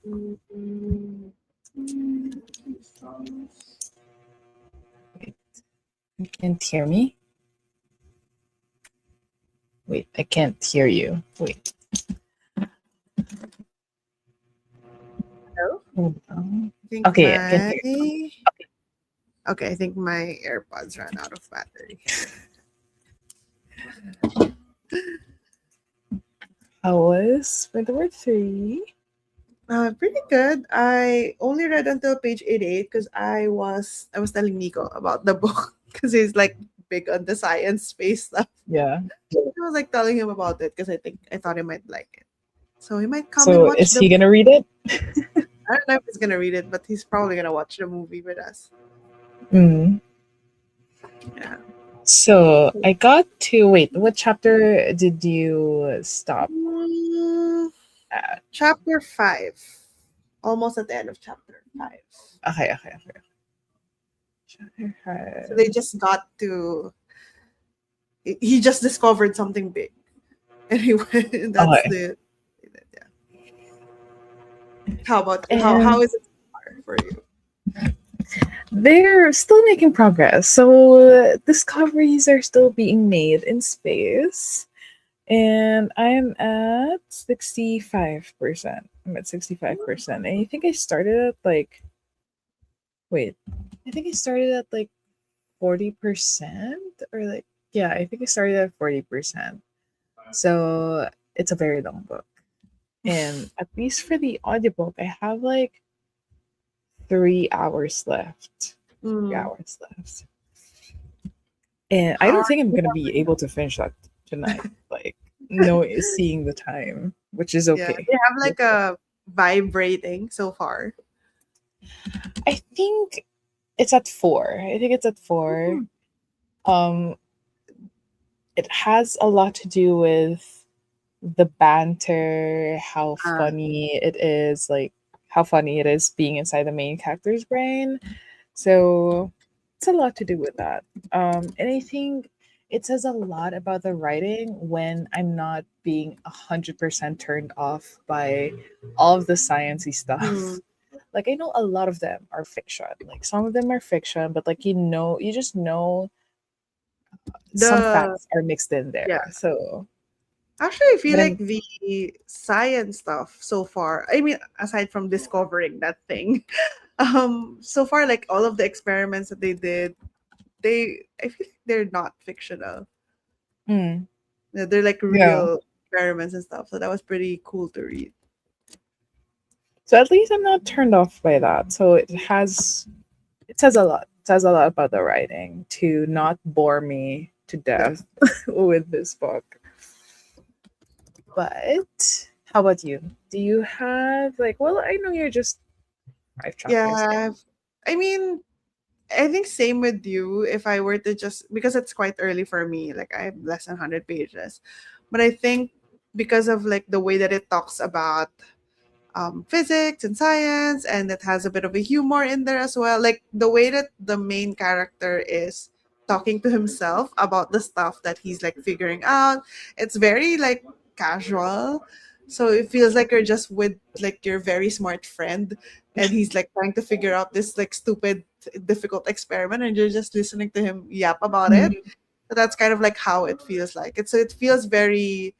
Mm, Wait, you can't hear me? Wait, I can't hear you. Wait. Hello? Hold on. I think Okay, I can hear you. okay, I think my AirPods ran out of battery. How was for the word three? Pretty good. I only read until page 88 because I was telling Nico about the book because he's like big on the science space stuff. Yeah. I was like telling him about it because I thought he might like it. So he might come and So watch is the. he gonna read it? I don't know if he's gonna read it, but he's probably gonna watch the movie with us. Mm. Yeah. So I got to wait. What chapter did you stop Mm, at? chapter 5. Almost at the end of chapter 5. Okay. Chapter So five. they just got to. He just discovered something big. Anyway, that's Okay. the. Yeah. How about you? How And is it so far for you? they're still making progress. So discoveries are still being made in space. And I'm at 65%. I'm at 65%. And I think I started at like, wait, I think I started at like 40% or like, yeah, I think I started at 40%. So it's a very long book. And at least for the audiobook, I have like 3 hours left. Three Mm. hours left. And I How don't think I'm gonna be able to finish that tonight. Like, no, seeing the time, which is yeah, okay. they have like a vibrating so far. I think it's at 4. I think it's at 4. Mm. Um, it has a lot to do with the banter, how Uh, funny it is, like how funny it is being inside the main character's brain. So it's a lot to do with that. And I think it says a lot about the writing when I'm not being 100% turned off by all of the sciencey stuff. mm. Like I know a lot of them are fiction. Like some of them are fiction, but like you just know some The facts are mixed in yeah. there. So, Actually, I feel but like I'm the science stuff so far, I mean, aside from discovering that thing, so far, like all of the experiments that they did, I feel like they're not fictional. mm, They're like yeah. real experiments and stuff. So that was pretty cool to read. So at least I'm not turned off by that. So it says a lot. It says a lot about the writing to not bore me to Yeah. death with this book. But how about you? Do you have like well, I know you're just 5 chapters Yeah. in. I mean, I think same with you. If I were to just, because it's quite early for me, like I have less than 100 pages. But I think because of like the way that it talks about physics and science, and it has a bit of a humor in there as well. Like the way that the main character is talking to himself about the stuff that he's like figuring out, it's very like casual. So it feels like you're just with like your very smart friend, and he's like trying to figure out this like stupid, difficult experiment, and you're just listening to him yap about it. Mhm. So that's kind of like how it feels like. It feels very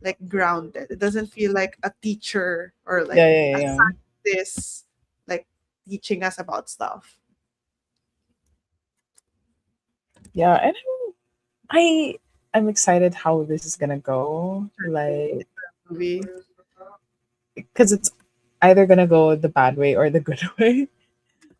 like grounded. It doesn't feel like a teacher or like a Yeah. scientist like teaching us about stuff. Yeah, and I'm excited how this is gonna go. Like Movie. because it's either gonna go the bad way or the good way.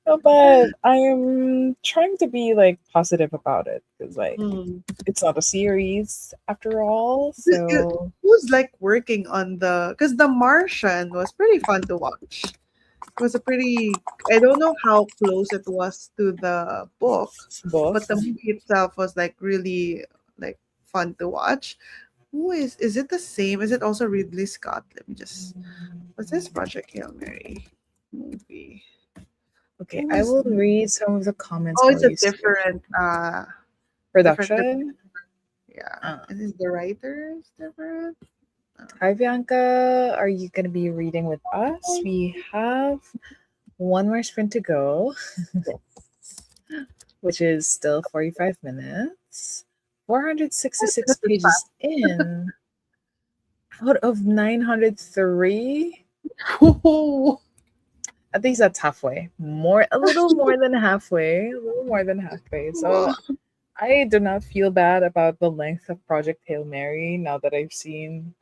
But I am trying to be like positive about it because like Hmm. it's not a series after all. So Who's like working on the? Because The Martian was pretty fun to watch. It was a pretty. I don't know how close it was to the book, book. but the movie itself was like really like fun to watch. Who is it the same? Is it also Ridley Scott? Let me just. What's this Project Hail Mary movie? Okay, Who I is? will read some of the comments Oh, while it's a you search. different different. Production. Yeah. Uh, And is the writers different? Hi, Bianca. Are you going to be reading with us? We have one more sprint to go, which is still 45 minutes. 466 This is pages in out of 903. fun. At least that's halfway. A little more than halfway. A little more than halfway. So I do not feel bad about the length of Project Hail Mary now that I've seen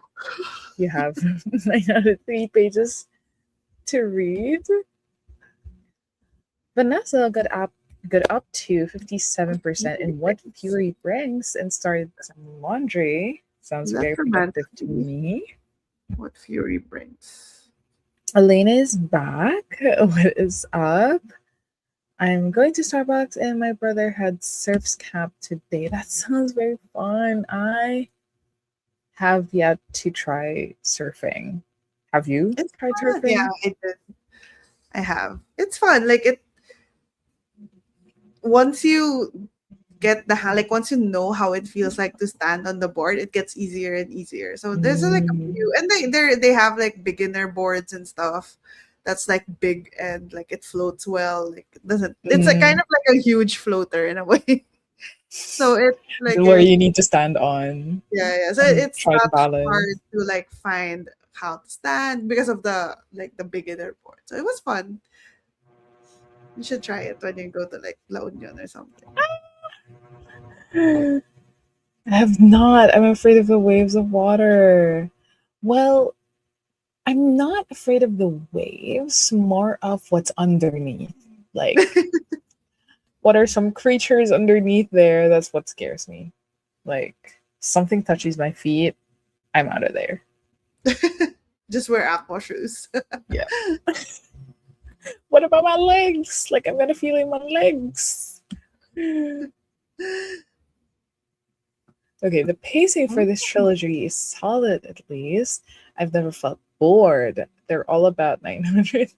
you have 903 pages to read. Vanessa got up to 57% in What Fury Brings and started some laundry. Sounds Is that very for productive to fantasy? me. What fury brings? Elena is back. What is up? I'm going to Starbucks and my brother had surfs camp today. That sounds very fun. I have yet to try surfing. Have you It's tried fun. Yeah, surfing? I did. I have. It's fun. Like it once you get like once you know how it feels like to stand on the board, it gets easier and easier. So there's like a Mm. few, and they have like beginner boards and stuff that's like big and like it floats well. Like it doesn't it's a kind Mm. of like a huge floater in a way. So it's like Where a you need to stand on yeah. So and it's try to not hard balance. to like find how to stand because of the like the beginner board. So it was fun. You should try it when you go to like La Union or something. I have not. I'm afraid of the waves of water. Well, I'm not afraid of the waves, more of what's underneath. Like, what are some creatures underneath there? That's what scares me. Like, something touches my feet, I'm out of there. Just wear aqua shoes. Yeah. What about my legs? Like, I'm gonna feel in my legs. Okay, the pacing for this trilogy is solid at least. I've never felt bored. They're all about 900.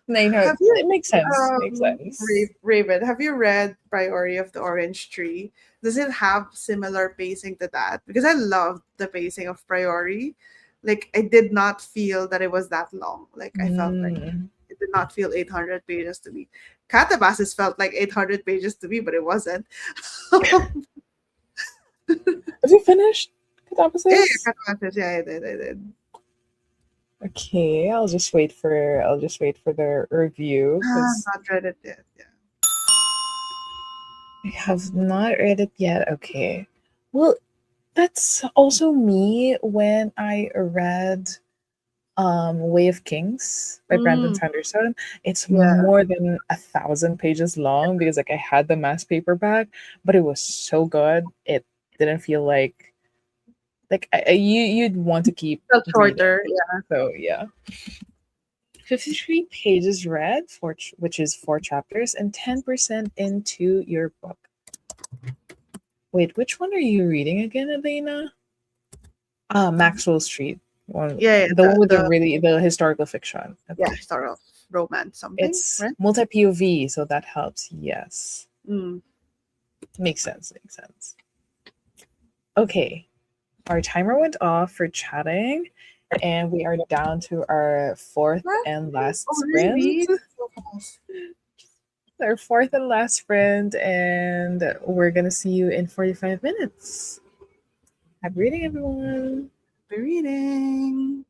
900. Have you, It makes sense. Makes sense. Raven, have you read Priority of the Orange Tree? Does it have similar pacing to that? Because I loved the pacing of Priority. Like, I did not feel that it was that long. Like, I felt like Mm. it did not feel 800 pages to me. Catabasis felt like 800 pages to me, but it wasn't. Have you finished Yeah, Catabasis? Catabasis, yeah, I did, I did. Okay, I'll just wait for the review because Not read it yet. Yeah. I have not read it yet. Okay. Well, that's also me when I read Way of Kings by Brandon Mm, Sanderson. It's yeah. more than 1,000 pages long because like I had the mass paperback, but it was so good. It didn't feel like you'd want to keep Felt reading. shorter. Yeah. So yeah. 53 pages read, which is 4 chapters, and 10% into your book. Wait, which one are you reading again, Elena? Maxwell Street. Yeah, yeah, The one with the the historical fiction. yeah, Okay. sort of romance something, It's right? multi POV, so that helps. Yes. Mm. Makes sense. Makes sense. Okay. Our timer went off for chatting, and we are down to our fourth What? and last Oh, sprint. really? So fast. Our fourth and last sprint, and we're gonna see you in 45 minutes. Happy reading, everyone. Be reading.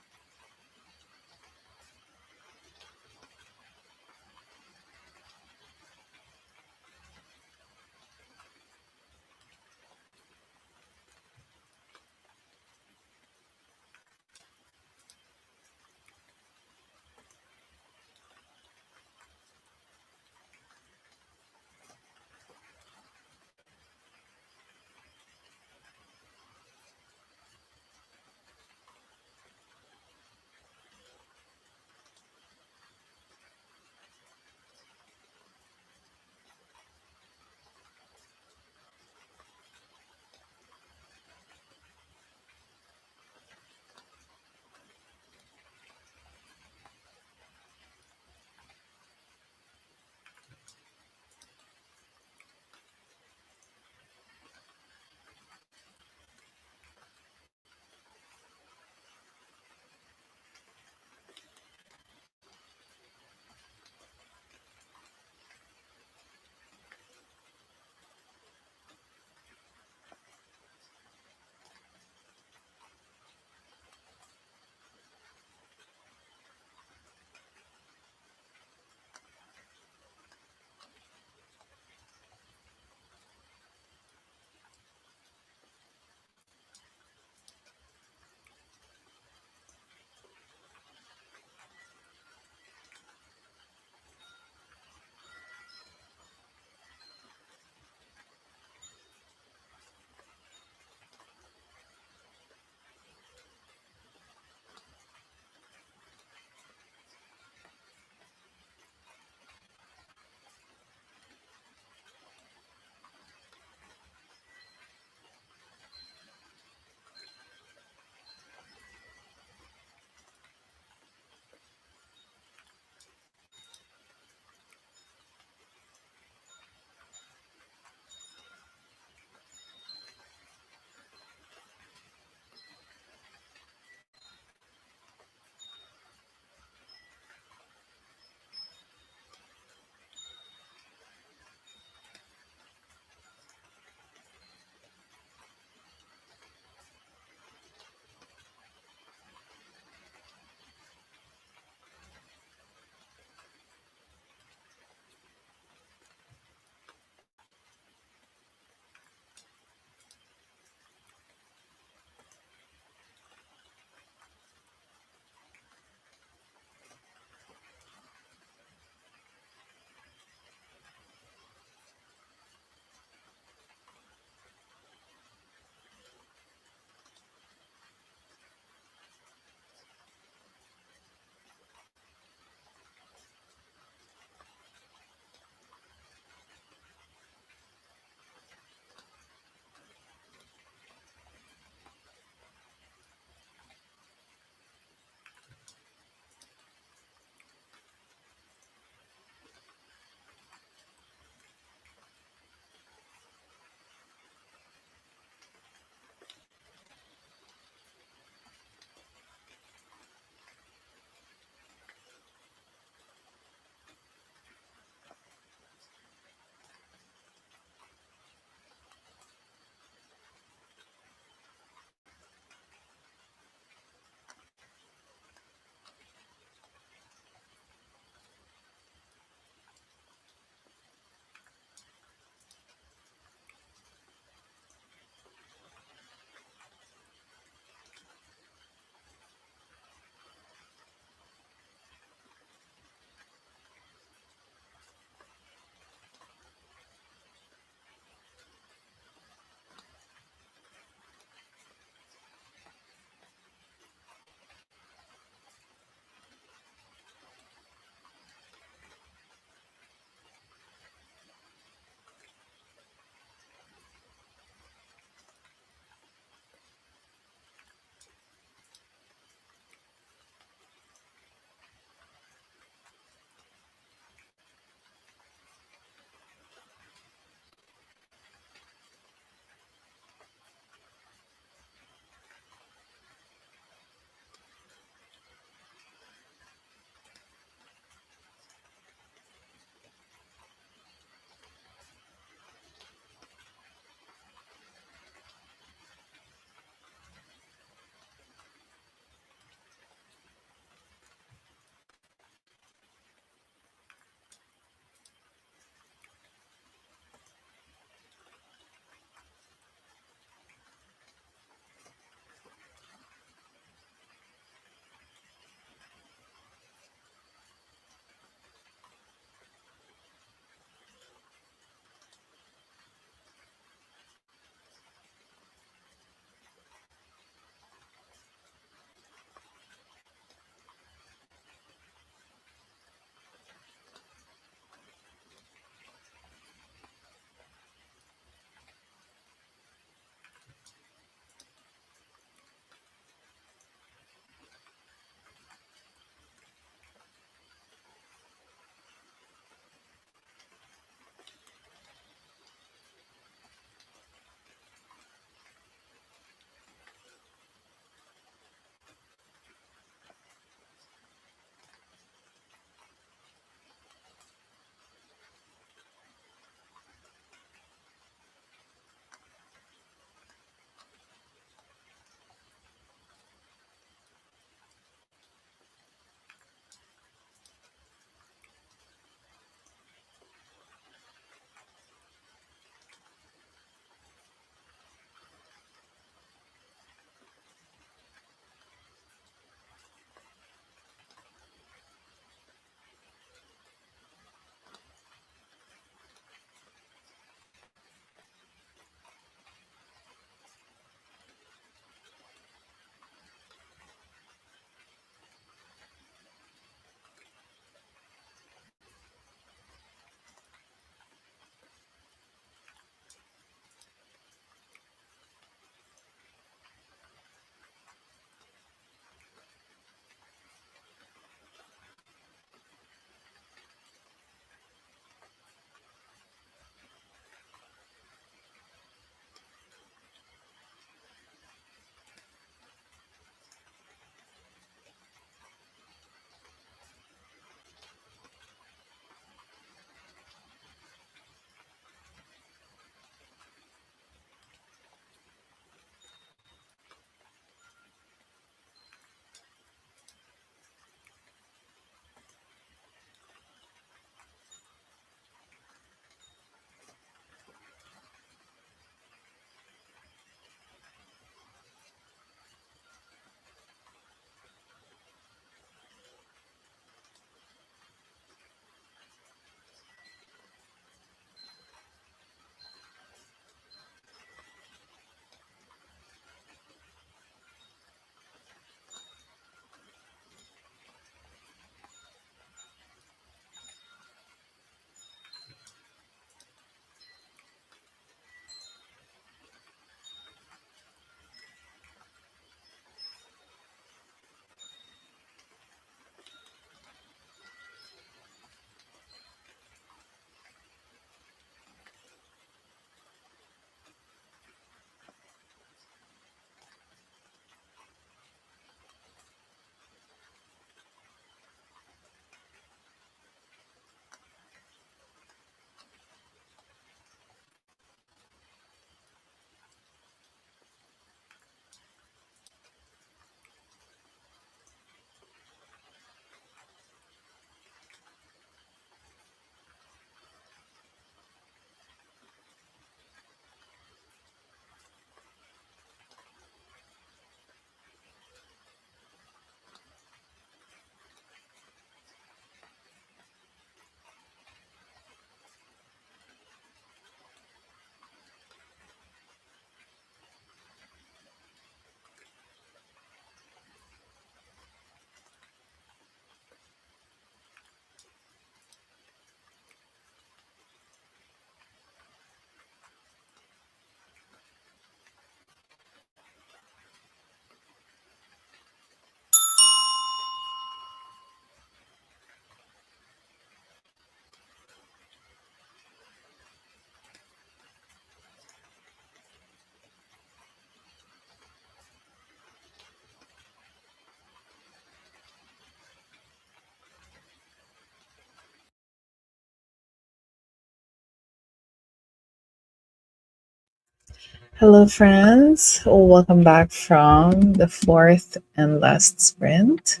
Hello, friends. Welcome back from the fourth and last sprint.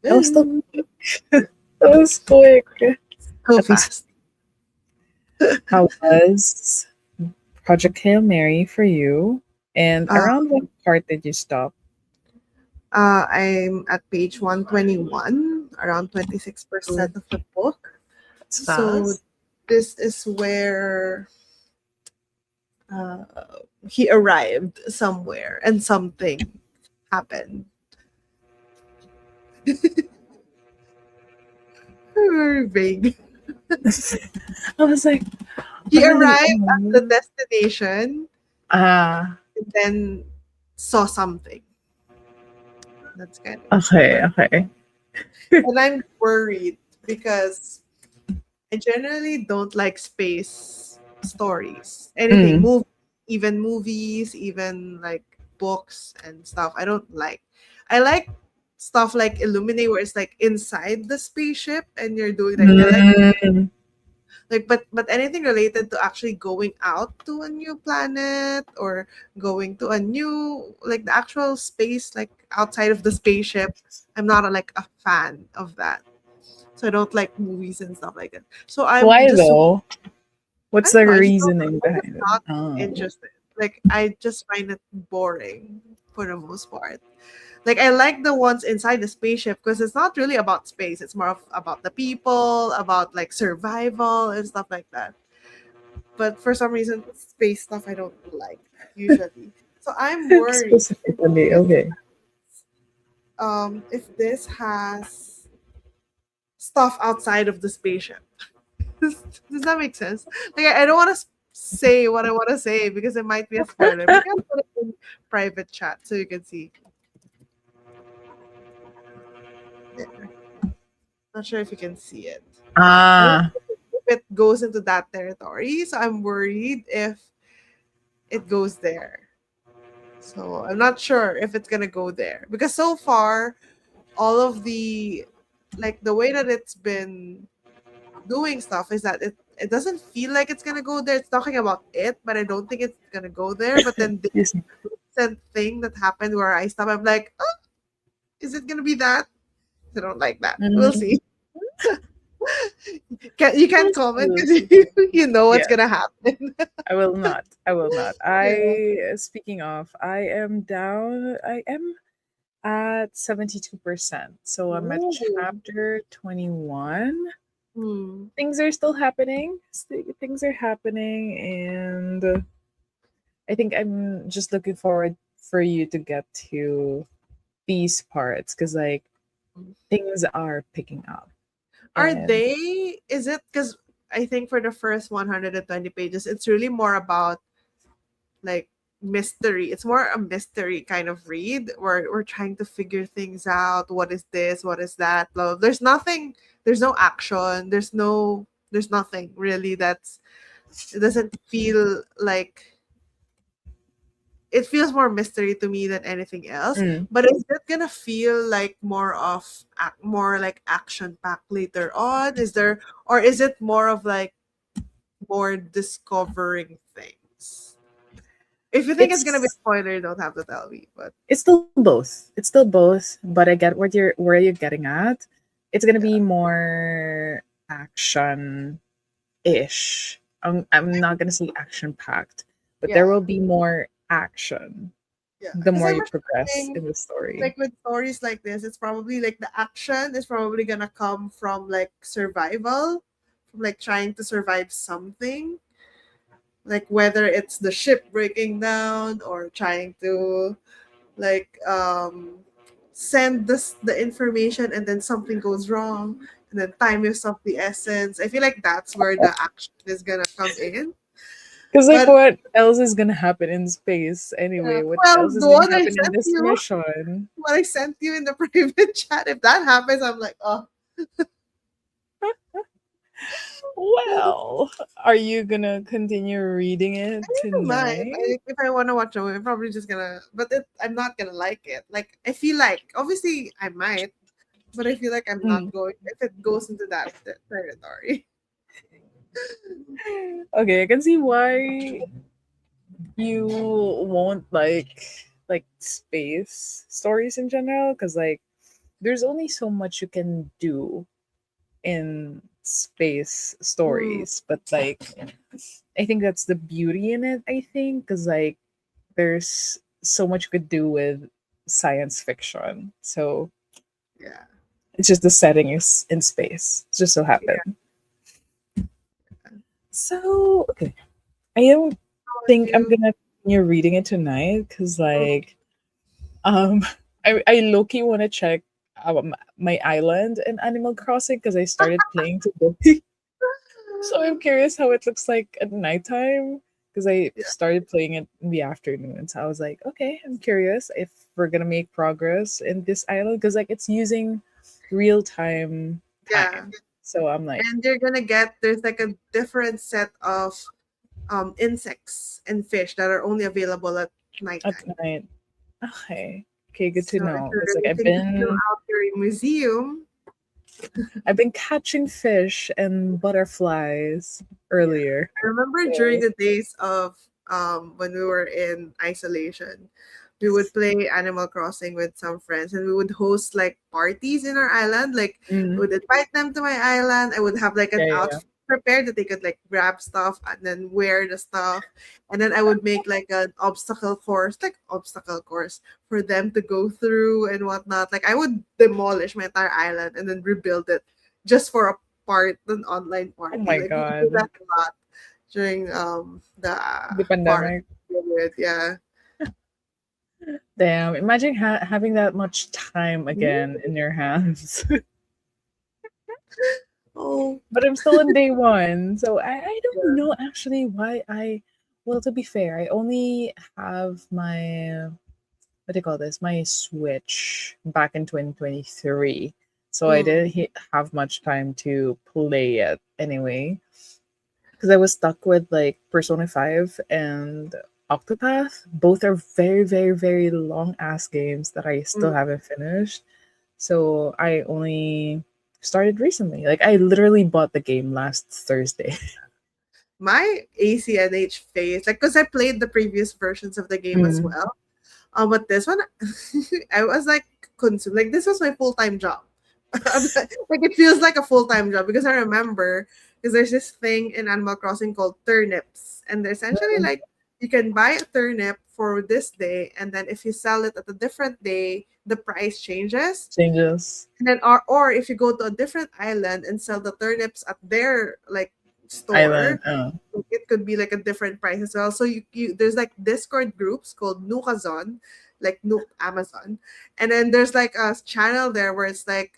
That was still Mm, that was quick. so At least, fast. how was Project Hail Mary for you? And Uh, around what part did you stop? I'm at page 121, around 26% of the book. That's So fast. this is where uh, he arrived somewhere and something happened. Very vague. I was like, He what really? arrived at the destination Ah, and then saw something. That's kind of okay, where. okay. And I'm worried because I generally don't like space stories. Anything, Mm. movies, even like books and stuff. I don't like. I like stuff like Illuminate where it's like inside the spaceship and you're doing like Mm. but anything related to actually going out to a new planet or going to a new like the actual space like outside of the spaceship, I'm not like a fan of that. So I don't like movies and stuff like that. So I'm Why just though? I What's don't the know. reasoning I'm just behind it? not Oh. interested. Like I just find it boring for the most part. Like I like the ones inside the spaceship because it's not really about space. It's more of about the people, about like survival and stuff like that. But for some reason, space stuff I don't like usually. So I'm worried Specifically, if okay. this has stuff outside of the spaceship. Does that make sense? Like I don't want to say what I want to say because it might be a spoiler. Maybe I'll put it in private chat so you can see. There. Not sure if you can see it. I don't Ah, know if it goes into that territory, so I'm worried if it goes there. So I'm not sure if it's gonna go there because so far all of the like the way that it's been doing stuff is that it doesn't feel like it's gonna go there. It's talking about it, but I don't think it's gonna go there. But then the yes. recent thing that happened where I stopped, I'm like, oh, is it gonna be that? I don't like that. We'll Mm, see. You can't we'll see, comment we'll because see. you know what's Yeah, gonna happen. I will not. I will not. Yeah. Speaking of, I am down. I am at 72%. So I'm at Ooh. chapter 21. Hmm. Things are still happening. Things are happening. And I think I'm just looking forward for you to get to these parts because, like, things are picking up. Are And they? Is it because I think for the first 120 pages, it's really more about like mystery. It's more a mystery kind of read where we're trying to figure things out. What is this? What is that? Blah, blah. There's nothing. There's no action. There's nothing really. That's it doesn't feel like it feels more mystery to me than anything else. mm, But is it gonna feel like more like action packed later on? Is there or is it more of like more discovering things? If you think it's gonna be a it's spoiler, you don't have to tell me. But it's still both. It's still both, but I get what you're where you're getting at. It's gonna be yeah, more action ish. I'm not gonna say action packed, but there yeah, will be more action yeah. the Because more I'm you progress assuming in the story. like with stories like this, it's probably like the action is probably gonna come from like survival, from like trying to survive something, like whether it's the ship breaking down or trying to like send the information and then something goes wrong and then time is of the essence. I feel like that's where the action is gonna come in. Because like, But what else is gonna happen in space yeah, anyway? What well, else is the gonna one I happen in sent this you, mission? what I sent you in the private chat, if that happens, I'm like, oh, Well, are you gonna continue reading it I might. tonight? If I want to watch a movie, I'm probably just gonna. But I'm not gonna like it. Like I feel like obviously I might, but I feel like I'm not Mm. going if it goes into that territory. Okay, I can see why you won't like space stories in general because like there's only so much you can do in space Mm, stories, but like I think that's the beauty in it. I think because like there's so much you could do with science fiction. So yeah. it's just the setting is in space. It just so Yeah. happened. So okay, I don't How about think I'm you? gonna continue reading it tonight because Oh, like I low key want to check my island in Animal Crossing because I started playing today. So I'm curious how it looks like at nighttime because I yeah. started playing it in the afternoon. So I was like, okay, I'm curious if we're gonna make progress in this island because like it's using real Yeah. time. So I'm like, And you're gonna get there's like a different set of insects and fish that are only available at at nighttime. night, okay, okay, good to So if know you're because like looking to fill out your museum, I've been catching fish and butterflies yeah. earlier. I remember during So the days of when we were in isolation, we would play Animal Crossing with some friends and we would host like parties in our island. Like I mm, would invite them to my island. I would have like an yeah, yeah, yeah. outfit prepared that they could like grab stuff and then wear the stuff. And then I would make like an obstacle course for them to go through and whatnot. Like I would demolish my entire island and then rebuild it just for a an online Oh party. my Like we would do god, that a lot during the the quarantine pandemic. period. Yeah. Damn, imagine having that much time Mhm. again in your hands. Oh, But I'm still on day one, so I don't yeah. know actually why I. Well, to be fair, I only have my what do you call this? My Switch back in 2023, so I Mm. didn't have much time to play it anyway. Because I was stuck with like Persona 5 and Octopath. Both are very, very, very long ass games that I still Mm. haven't finished. So I only started recently. Like I literally bought the game last Thursday. My ACNH phase, like, because I played the previous versions of the game as Mm. well. But this one, I was like consumed. Like this was my full time job. Like it feels like a full time job because I remember because there's this thing in Animal Crossing called turnips, and they're essentially Mm. like you can buy a turnip for this day, and then if you sell it at a different day, the price changes. Changes. And then or if you go to a different island and sell the turnips at their like Island. store, it could be like a different price as well. So you there's like Discord groups called Nukazon, like Nuke Amazon, and then there's like a channel there where it's like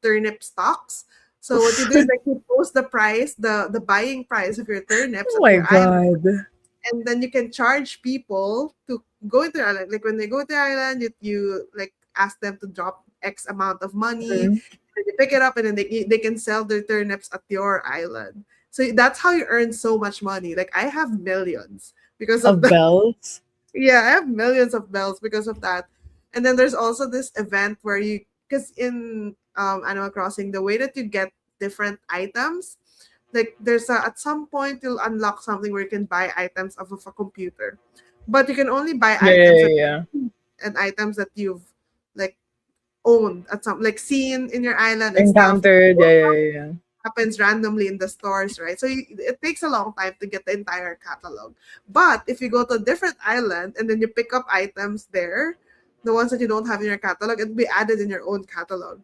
turnip stocks. So what you do is Oh like you post the price, the buying price of your turnips at my your island, god. and then you can charge people to go into the island. Like when they go to the island, you like ask them to drop X amount of money, Mhm. and they pick it up, and then they can sell their turnips at your island. So that's how you earn so much money. Like I have millions because of Of that. bells. Yeah, I have millions of bells because of that. And then there's also this event where because in Animal Crossing, the way that you get different items, like at some point you'll unlock something where you can buy items off of a computer, but you can only buy Yeah, yeah, items yeah, that yeah. and items that you've like owned at some like seen in your island and stuff. Encountered. Yeah, yeah, yeah, yeah. Happens randomly in the stores, right? So it takes a long time to get the entire catalog. But if you go to a different island and then you pick up items there, the ones that you don't have in your catalog, it'll be added in your own catalog.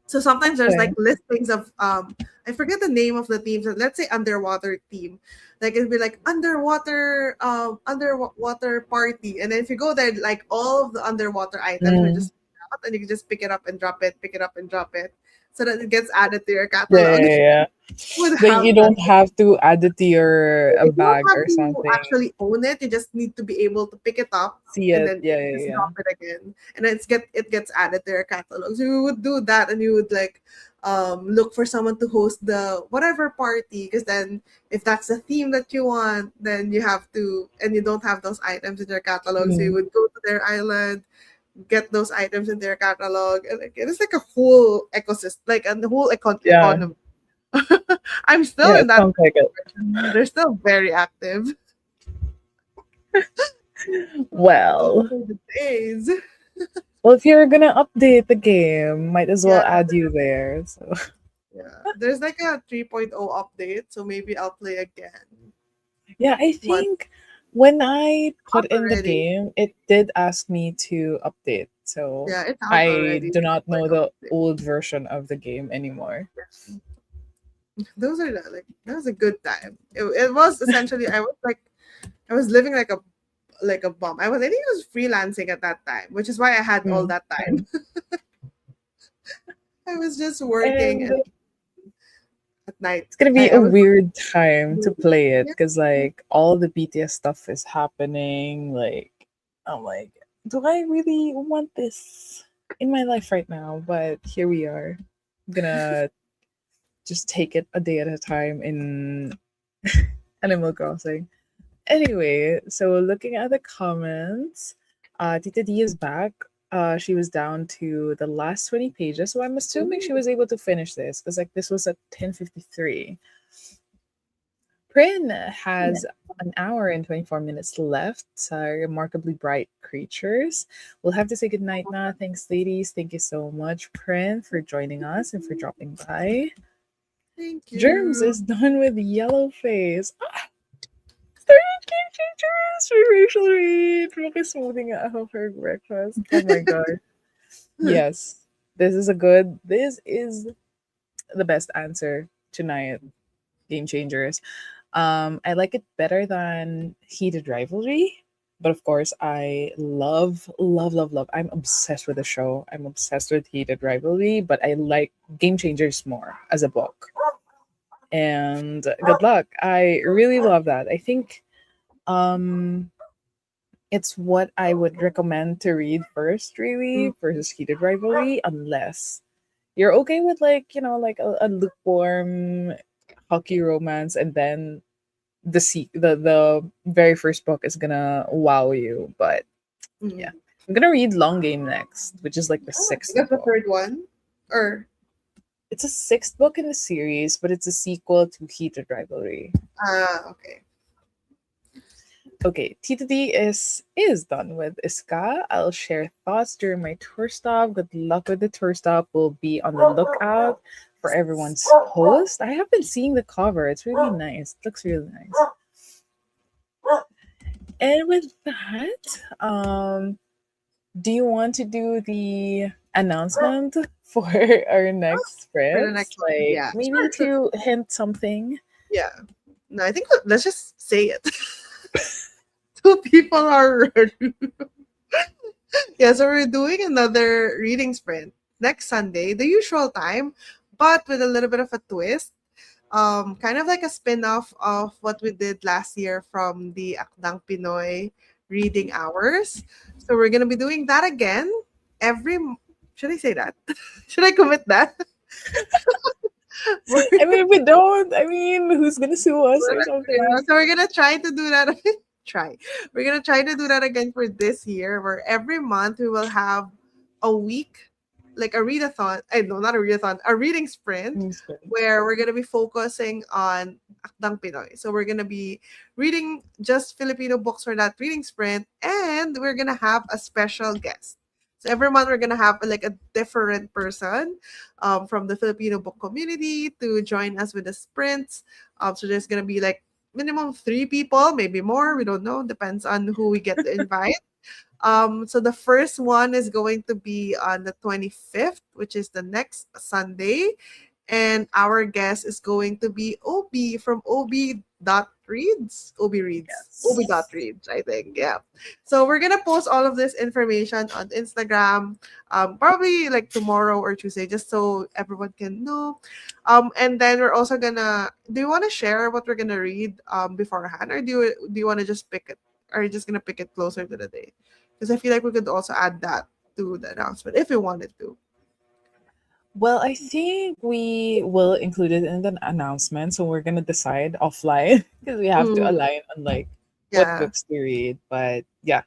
So sometimes there's like Okay. listings of I forget the name of the teams. Let's say underwater team. Like it'd be like underwater party. And then if you go there, like all of the underwater items are Mm. just out and you can just pick it up and drop it, pick it up and drop it. So that it gets added to your Yeah, yeah, catalog. yeah, yeah. Would Like you have that. don't have to add it to your a You don't bag have or to something. actually own it. You just need to be able to pick it up See and it. then Yeah, yeah, just yeah. drop it again. And then it gets added to your catalog. So you would do that and you would like look for someone to host the whatever party because then if that's the theme that you want, then you have to and you don't have those items in your catalog. So you Mm. would go to their island, get those items in their catalog, and like it is like a whole ecosystem, like a whole Yeah. economy. I'm still Yeah, in it that sounds like it. version. They're still very active. Those Well, were the days. well, if you're gonna update the game, might as well Yeah, add you there. So yeah. There's like a 3.0 update, so maybe I'll play again. yeah, I What? think when I put Out in the already. game, it did ask me to update. So Yeah, it's out I already. do not know the 3.0 update. old version of the game anymore. Those are like that was a good time. It was essentially I was living like a bum. I think I was freelancing at that time, which is why I had all Mm. that time. I was just working And and at night. it's gonna be I a was weird time to play it yeah. because like all the BTS stuff is happening. Like I'm like, do I really want this in my life right now? But here we are. I'm gonna just take it a day at a time in Animal Crossing. Anyway, so looking at the comments, Tita D is back. She was down to the last 20 pages, so I'm assuming she Ooh, was able to finish this because like this was at 10:53. Prin has an hour and 24 minutes left. Remarkably bright creatures. We'll have to say goodnight now. Thanks, ladies. Thank you so much, Prin, for joining us and for dropping by. thank Germs you. is done with yellow face. Ah, 30 teachers for Rachel Reed. Rook is smoothing out of her breakfast. Oh my god. Yes. This is the best answer tonight. Game changers. I like it better than Heated Rivalry. But of course, I love, love, love, love. I'm obsessed with the show. I'm obsessed with Heated Rivalry, but I like Game Changers more as a book. And good luck. I really love that. I think um it's what I would recommend to read first, really, versus Heated Rivalry, unless you're okay with like, like a lukewarm hockey romance and then the very first book is gonna wow you. But yeah. Mm. I'm gonna read Long Game next, which is like the Oh, sixth that's the book. third one? Or It's a sixth book in the series, but it's a sequel to Heated Rivalry. okay. Okay, Tita D is done with Iska. I'll share thoughts during my tour stop. Good luck with the tour stop. We'll be on the lookout for everyone's post. I have been seeing the cover. It's really nice. It looks really nice. And with that, do you want to do the announcement for our next For the sprints? next one. Like Yeah. maybe Sure, sure. to hint something? Yeah. No, I think let's just say it. Two people are yeah, so we're doing another reading sprint next Sunday, the usual time, but with a little bit of a twist. Kind of like a spin-off of what we did last year from the Akdang Pinoy reading hours. So we're gonna be doing that again should I say that? Should I commit that? We're- I mean, if we don't, I mean, who's gonna sue us or something? so we're gonna try to do that. Try. We're gonna try to do that again for this year, where every month we will have a week, like a readathon. I no, not a readathon, a reading sprint, Mm, spin. where we're gonna be focusing on Akdang Pinoy. So we're gonna be reading just Filipino books for that reading sprint, and we're gonna have a special guest. So every month we're gonna have like a different person from the Filipino book community to join us with the sprints. So there's gonna be like minimum 3 people, maybe more. We don't know. Depends on who we get to invite. So the first one is going to be on the 25th, which is the next Sunday. And our guest is going to be Obi from Obi dot reads. Obi reads. Obi dot Yes. reads, I think. Yeah. So we're gonna post all of this information on Instagram, probably like tomorrow or Tuesday, just so everyone can know. And then we're also gonna. Do you want to share what we're gonna read beforehand, or do you want to just pick it? Or are you just gonna pick it closer to the day? Because I feel like we could also add that to the announcement if we wanted to. Well, I think we will include it in the announcement, so we're gonna decide offline because we have to Mm, align on like what yeah. books to read. But yeah,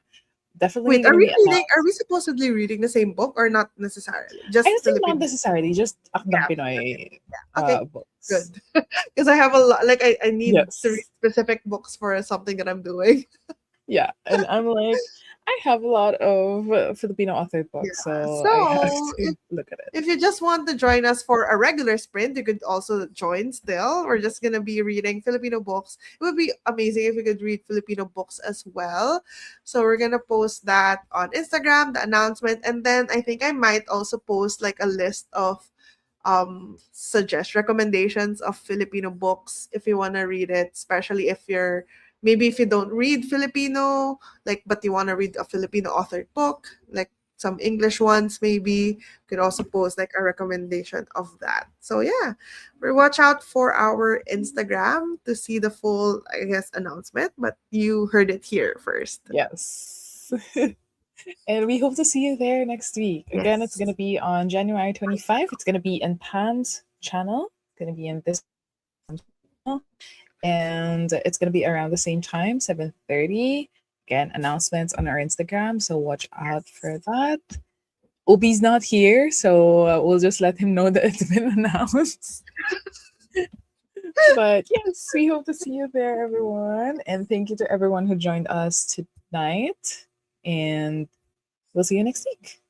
definitely Wait, gonna be are we announced. supposedly reading the same book or not necessarily? I Just don't think not Filipino. necessarily, just Akdang Yeah. Pinoy Okay, books. good. Because I have a lot, like I need to read Yes. specific books for something that I'm doing. Yeah, and I'm like, I have a lot of Filipino authored books, Yeah. so I have So to look at it. if you just want to join us for a regular sprint, you could also join still. We're just going to be reading Filipino books. It would be amazing if we could read Filipino books as well. So we're going to post that on Instagram, the announcement. And then I think I might also post like a list of suggest recommendations of Filipino books if you want to read it, especially if you're maybe if you don't read Filipino, like but you want to read a Filipino authored book, like some English ones maybe. You could also post like a recommendation of that. So yeah, we watch out for our Instagram to see the full, I guess, announcement. But you heard it here first. Yes. And we hope to see you there next week. Again, it's Yes. going to be on January 25. It's going to be in Pam's channel. It's going to be in this channel. And it's going to be around the same time, 7:30. Again, announcements on our Instagram, so watch out for that. Obi's not here, so we'll just let him know that it's been announced. But yes, we hope to see you there, everyone. And thank you to everyone who joined us tonight. And we'll see you next week.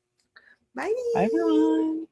Bye. Bye, everyone.